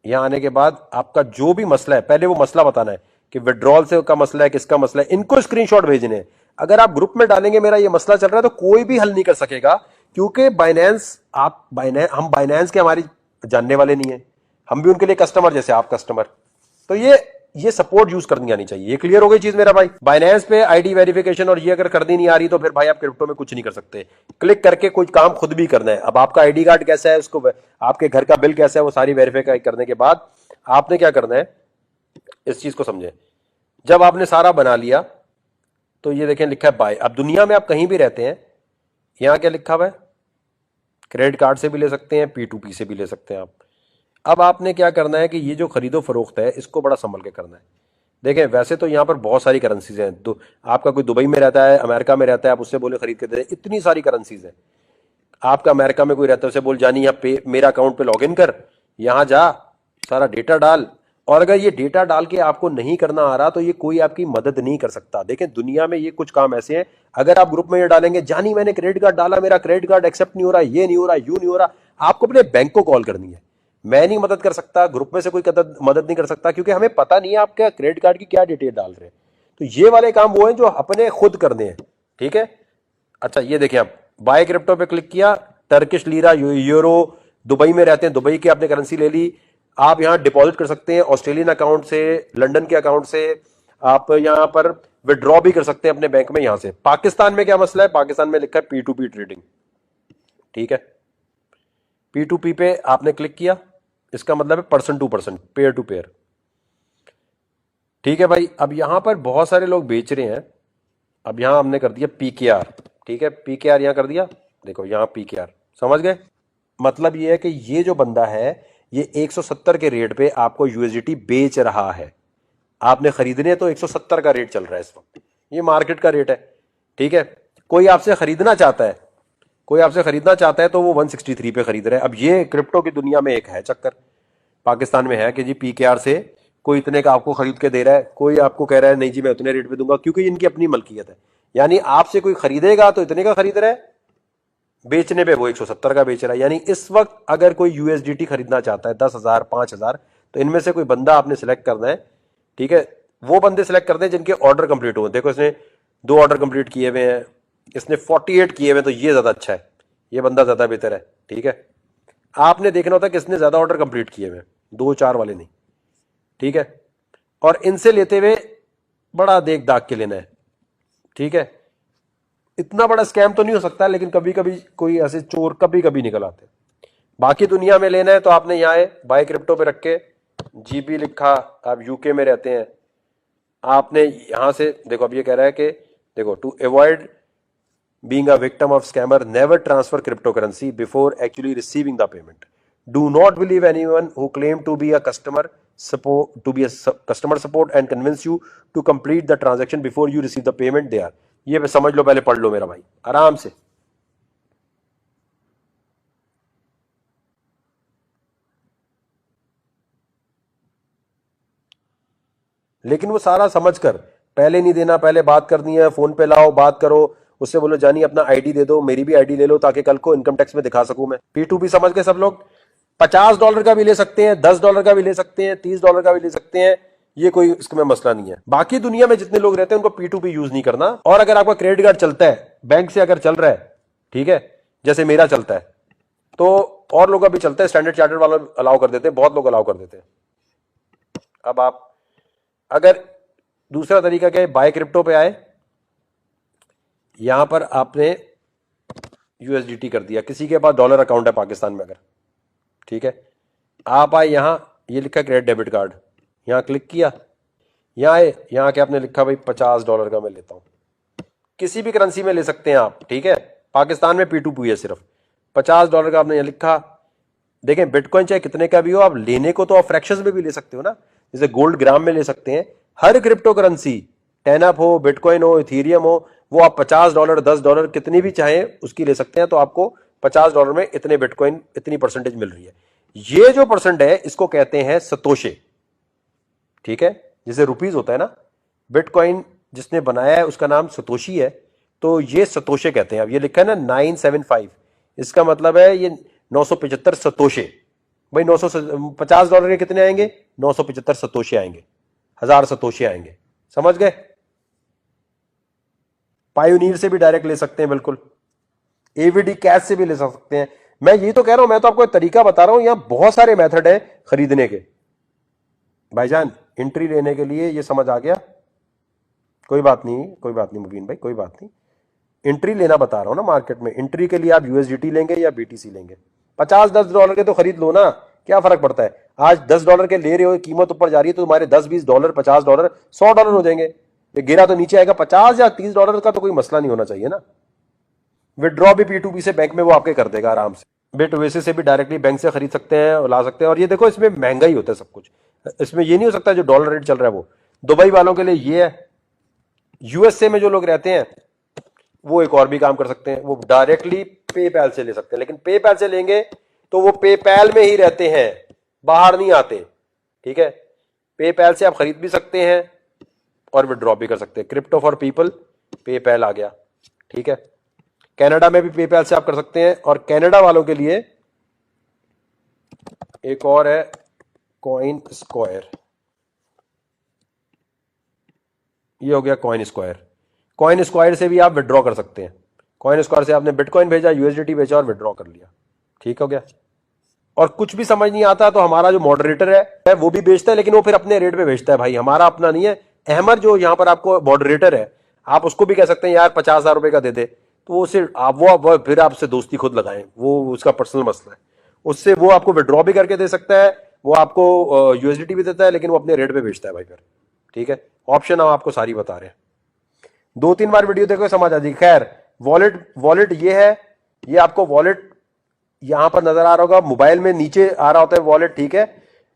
यहां आने के बाद आपका जो भी मसला है, पहले वो मसला बताना है कि विड्रॉल से का मसला है, किसका मसला है, इनको स्क्रीनशॉट भेजने हैं। अगर आप ग्रुप में डालेंगे मेरा ये मसला चल रहा है तो कोई भी हल नहीं कर सकेगा, क्योंकि हम बाइनेंस के हमारी जानने वाले नहीं है, हम भी उनके लिए कस्टमर जैसे आप कस्टमर। तो ये सपोर्ट यूज करनी आनी चाहिए। ये क्लियर हो गई चीज मेरा भाई। बाइनेंस पे आईडी वेरिफिकेशन और ये अगर करनी नहीं आ रही तो फिर भाई आप क्रिप्टो में कुछ नहीं कर सकते। क्लिक करके कुछ काम खुद भी करना है। अब आपका आईडी कार्ड कैसा है, उसको आपके घर का बिल कैसा है, वो सारी वेरीफाई करने के बाद आपने क्या करना है, इस चीज को समझे। जब आपने सारा बना लिया तो ये देखें लिखा है बाय। अब दुनिया में आप कहीं भी रहते हैं, यहां क्या लिखा हुआ है, क्रेडिट कार्ड से भी ले सकते हैं, P2P से भी ले सकते हैं आप। अब आपने क्या करना है कि ये जो खरीदो फरोख्त है इसको बड़ा संभल के करना है। देखें वैसे तो यहां पर बहुत सारी करेंसीज हैं, आपका कोई दुबई में रहता है, अमेरिका में रहता है, आप उससे बोले खरीद के दे, इतनी सारी करेंसीज है। आपका अमेरिका में कोई रहता है, उसे बोल जानी यहाँ पे मेरा अकाउंट पे लॉगिन कर, यहां जा, सारा डेटा डाल। और अगर ये डेटा डाल के आपको नहीं करना आ रहा तो ये कोई आपकी मदद नहीं कर सकता। देखें दुनिया में ये कुछ काम ऐसे हैं, अगर आप ग्रुप में ये डालेंगे जानी मैंने क्रेडिट कार्ड डाला, मेरा क्रेडिट कार्ड एक्सेप्ट नहीं हो रहा, ये नहीं हो रहा, यू नहीं हो रहा, आपको अपने बैंक को कॉल करनी है। मैं नहीं मदद कर सकता, ग्रुप में से कोई मदद नहीं कर सकता, क्योंकि हमें पता नहीं है आपके क्रेडिट कार्ड की क्या डिटेल डाल रहे हैं। तो ये वाले काम वो हैं जो अपने खुद करने हैं, ठीक है। अच्छा ये देखिए, आप बाय क्रिप्टो पे क्लिक किया, टर्किश लीरा, यूरो, दुबई में रहते हैं, दुबई की आपने करेंसी ले ली। आप यहां डिपॉजिट कर सकते हैं ऑस्ट्रेलियन अकाउंट से, लंदन के अकाउंट से, आप यहां पर विड्रॉ भी कर सकते हैं अपने बैंक में यहां से। पाकिस्तान में क्या मसला है, पाकिस्तान में लिखा है P2P ट्रेडिंग, ठीक है। P2P पे आपने क्लिक किया, इसका मतलब है person to person, pair to pair, ठीक है भाई। अब यहां पर बहुत सारे लोग बेच रहे हैं, अब यहां हमने कर दिया PKR, ठीक है, PKR यहां कर दिया, देखो यहां PKR, समझ गए। मतलब ये है कि ये जो बंदा है ये 170 के रेट पे आपको USDT बेच रहा है। आपने खरीदने तो 170 का रेट चल रहा है इस वक्त, ये मार्केट का रेट है, ठीक है। कोई आपसे खरीदना चाहता है, कोई आपसे खरीदना चाहता है तो वो 163 पे खरीद रहे हैं। अब ये क्रिप्टो की दुनिया में एक है चक्कर, पाकिस्तान में है कि जी PKR से कोई इतने का आपको खरीद के दे रहा है, कोई आपको कह रहा है नहीं जी मैं उतने रेट पे दूंगा, क्योंकि इनकी अपनी मलकियत है। यानी आपसे कोई खरीदेगा तो इतने का खरीद रहा है, बेचने पे वो 170 का बेच रहा है। यानी इस वक्त अगर कोई USDT खरीदना चाहता है 10,000 5,000, तो इनमें से कोई बंदा आपने सिलेक्ट करना है, ठीक है। वो बंदे सिलेक्ट करते हैं जिनके ऑर्डर कंप्लीट हुए। देखो इसने 2 ऑर्डर कंप्लीट किए हुए हैं, इसने 48 किए हुए, तो ये ज्यादा अच्छा है, ये बंदा ज्यादा बेहतर है, ठीक है। आपने देखना होता है कि इसने ज्यादा ऑर्डर कंप्लीट किए हुए, 2-4 वाले नहीं, ठीक है। और इनसे लेते हुए बड़ा देख दाग के लेना है, ठीक है। इतना बड़ा स्कैम तो नहीं हो सकता, लेकिन कभी कभी कोई ऐसे चोर कभी कभी निकल आते हैं। बाकी दुनिया में लेना है तो आपने यहाँ बाय क्रिप्टो पे रख के GB लिखा, आप UK में रहते हैं, आपने यहां से देखो, अब ये कह रहा है कि देखो to avoid being a victim of scammer, never transfer cryptocurrency before actually receiving the payment. Do not believe anyone who claim to be a customer support and convince you to complete the transaction before you receive the payment they are. ये समझ लो, पहले पढ़ लो मेरा भाई आराम से। लेकिन वो सारा समझ कर, पहले नहीं देना, पहले बात करनी है, फोन पे लाओ, बात करो, उससे बोलो जानी अपना आईडी दे दो, मेरी भी आईडी ले लो ताकि कल को इनकम टैक्स में दिखा सकूं मैं। P2P समझ के सब लोग $50 का भी ले सकते हैं, $10 का भी ले सकते हैं, $30 का भी ले सकते हैं, ये कोई इसमें मसला नहीं है। बाकी दुनिया में जितने लोग रहते हैं उनको P2P यूज नहीं करना। और अगर आपका क्रेडिट कार्ड चलता है, बैंक से अगर चल रहा है, ठीक है, जैसे मेरा चलता है, तो और लोग अभी चलता है, स्टैंडर्ड चार्टर्ड वाला अलाउ कर देते हैं, बहुत लोग अलाउ कर देते हैं। अब आप अगर दूसरा तरीका क्या है, बाय क्रिप्टो पे आए, यहां पर आपने USDT कर दिया, किसी के पास डॉलर अकाउंट है पाकिस्तान में अगर, ठीक है, आप आए यहां, ये लिखा क्रेडिट डेबिट कार्ड, यहां क्लिक किया, यहां आए, यहां के आपने लिखा भाई $50 का मैं लेता हूं, किसी भी करेंसी में ले सकते हैं आप, ठीक है, पाकिस्तान में P2P है सिर्फ। $50 का आपने यहां लिखा। देखें बिटकॉइन चाहे कितने का भी हो, आप लेने को तो आप फ्रैक्शंस में भी ले सकते हो ना, जैसे गोल्ड ग्राम में ले सकते हैं। हर क्रिप्टो करेंसी, टेनअप हो, बिटकॉइन हो, इथीरियम हो, वो आप $50, $10 कितनी भी चाहें उसकी ले सकते हैं। तो आपको $50 में इतने बिटकॉइन, इतनी परसेंटेज मिल रही है। ये जो परसेंट है इसको कहते हैं सतोशे, ठीक है, जैसे रुपीज होता है ना, बिटकॉइन जिसने बनाया है उसका नाम सतोशी है, तो ये सतोशे कहते हैं। अब ये लिखा है ना 975, इसका मतलब है ये 975 सतोशे। भाई $50 के कितने आएंगे? 975 सतोशे आएंगे, 1000 सतोशे आएंगे, समझ गए। पायोनीर से भी डायरेक्ट ले सकते हैं, बिल्कुल AVD कैश से भी ले सकते हैं। मैं ये तो कह रहा हूं, मैं तो आपको एक तरीका बता रहा हूं, यहां बहुत सारे मेथड है खरीदने के। भाईजान एंट्री लेने के लिए ये समझ आ गया? कोई बात नहीं, कोई बात नहीं मुबीन भाई, कोई बात नहीं, एंट्री लेना बता रहा हूं ना मार्केट में। एंट्री के लिए आप USDT लेंगे या BTC लेंगे? $50-10 के तो खरीद लो ना, क्या फर्क पड़ता है। आज $10 के ले रहे हो, कीमत ऊपर जा रही है तो तुम्हारे $10-20 $50 $100 हो जाएंगे। ये गिरा तो नीचे आएगा। $50 या $30 का तो कोई मसला नहीं होना चाहिए ना। विड्रॉ भी P2P से बैंक में वो आपके कर देगा आराम से। बिटवेसे से भी डायरेक्टली बैंक से खरीद सकते हैं और ला सकते हैं। और ये देखो इसमें महंगा ही होता है सब कुछ, इसमें ये नहीं हो सकता जो डॉलर रेट चल रहा है वो। दुबई वालों के लिए ये है, USA में जो लोग रहते हैं वो एक और भी काम कर सकते हैं, वो डायरेक्टली पेपैल से ले सकते हैं। लेकिन पेपैल से लेंगे तो वो पेपैल में ही रहते हैं, बाहर नहीं आते, ठीक है। पेपैल से आप खरीद भी सकते हैं और विड्रॉ भी कर सकते हैं। क्रिप्टो फॉर पीपल, पेपैल आ गया, ठीक है। कनाडा में भी पेपैल से आप कर सकते हैं। और कनाडा वालों के लिए एक और है, कॉइन स्क्वायर। ये हो गया कॉइन स्क्वायर। कॉइन स्क्वायर से भी आप विड्रॉ कर सकते हैं। कॉइन स्क्वायर से आपने बिटकॉइन भेजा, USDT भेजा और विड्रॉ कर लिया, ठीक हो गया। और कुछ भी समझ नहीं आता तो हमारा जो मॉडरेटर है वो भी बेचता है, लेकिन वो फिर अपने रेट पे बेचता है भाई, हमारा अपना नहीं है। अहमद जो यहां पर आपको मॉडरेटर है, आप उसको भी कह सकते हैं यार 50,000 रुपए का दे दे, तो वो सिर्फ आप वो फिर आपसे दोस्ती खुद लगाएं, वो उसका पर्सनल मसला है। उससे वो आपको विड्रॉ भी करके दे सकता है, वो आपको USDT भी देता है, लेकिन वो अपने रेट पे बेचता है भाई फिर, ठीक है। ऑप्शन हम आपको सारी बता रहे हैं, 2-3 बार वीडियो देखो समझ आ जाएगी। खैर वॉलेट ये है, ये आपको वॉलेट यहां पर नजर आ रहा होगा, मोबाइल में नीचे आ रहा होता है वॉलेट, ठीक है।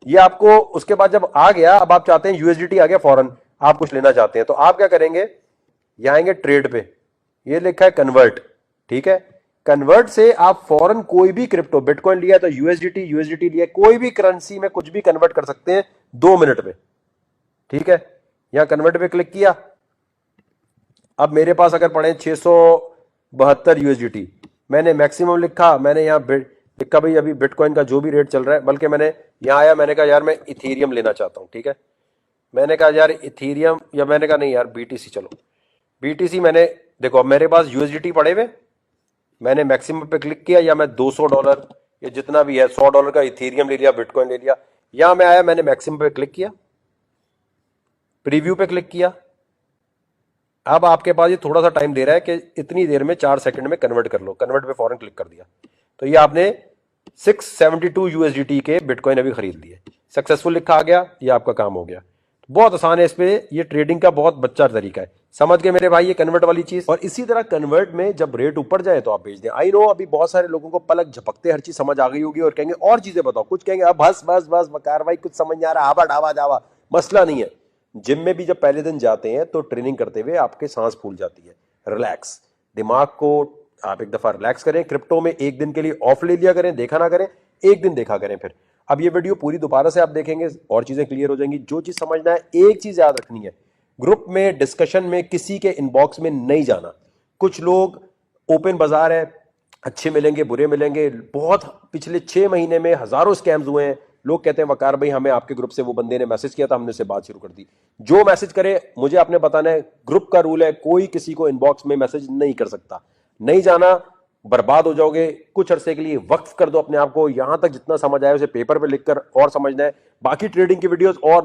ये आपको उसके बाद जब आ गया, अब आप चाहते हैं USDT आ गया फौरन, आप कुछ लेना चाहते हैं, तो आप क्या करेंगे, यहां आएंगे ट्रेड पे, ये लिखा है कन्वर्ट, ठीक है। कन्वर्ट से आप फौरन कोई भी क्रिप्टो, बिटकॉइन लिया तो USDT लिया, कोई भी करेंसी में कुछ भी कन्वर्ट कर सकते हैं 2 मिनट में, ठीक है। यहां कन्वर्ट पे क्लिक किया, अब मेरे पास अगर पड़े 672 USDT, मैंने मैक्सिमम लिखा, मैंने यहां लिखा भाई अभी बिटकॉइन का जो भी रेट चल रहा है, बल्कि मैंने यहां आया, मैंने कहा यार मैं इथेरियम लेना चाहता हूं, ठीक है। मैंने कहा यार इथेरियम, या मैंने कहा नहीं यार BTC, चलो BTC। मैंने देखो अब मेरे पास USDT पड़े हुए, मैंने मैक्सिमम पे क्लिक किया, या मैं $200 या जितना भी है $100 का इथेरियम ले लिया, बिटकॉइन ले लिया। यहां मैं आया, मैंने मैक्सिमम पे क्लिक किया, प्रीव्यू पे क्लिक किया। अब आपके पास ये थोड़ा सा टाइम दे रहा है कि इतनी देर में 4 सेकंड में कन्वर्ट कर लो, कन्वर्ट पे फौरन क्लिक कर दिया, तो ये आपने 672 USDT के बिटकॉइन अभी खरीद लिए, सक्सेसफुल लिखा आ गया, ये आपका काम हो गया। बहुत आसान है, इस पे ये ट्रेडिंग का बहुत बच्चा तरीका है, समझ गए मेरे भाई ये कन्वर्ट वाली चीज। और इसी तरह कन्वर्ट में जब रेट ऊपर जाए तो आप बेच दें। आई नो अभी बहुत सारे लोगों को पलक झपकते हर चीज समझ आ गई होगी और कहेंगे और चीजें बताओ, कुछ कहेंगे अब बस बस बस बकार भाई कुछ समझ नहीं आ रहा, आवा डावा जावा, मसला नहीं है। जिम में भी जब पहले दिन जाते हैं तो ट्रेनिंग करते हुए आपके सांस फूल जाती है, रिलैक्स, दिमाग को आप एक दफा रिलैक्स करें। क्रिप्टो में एक दिन के लिए ऑफ ले लिया करें, देखा ना करें, एक दिन देखा करें, फिर अब ये वीडियो पूरी दोबारा से आप देखेंगे और चीजें क्लियर हो जाएंगी। जो चीज समझना है, एक चीज याद रखनी है, ग्रुप में डिस्कशन में किसी के इनबॉक्स में नहीं जाना। कुछ लोग, ओपन बाजार है, अच्छे मिलेंगे बुरे मिलेंगे, बहुत पिछले 6 महीने में हजारों स्कैम्स हुए हैं। लोग कहते हैं वकार भाई हमें आपके ग्रुप से वो बंदे ने मैसेज किया था, हमने उससे बात शुरू कर दी। जो मैसेज करे मुझे आपने बताना है, ग्रुप का रूल है कोई किसी को इनबॉक्स में मैसेज नहीं कर सकता। नहीं जाना, बर्बाद हो जाओगे। कुछ अरसे के लिए वक्फ कर दो अपने आप को, यहां तक जितना समझ आया उसे पेपर पे लिखकर और समझना है। बाकी ट्रेडिंग की वीडियोस और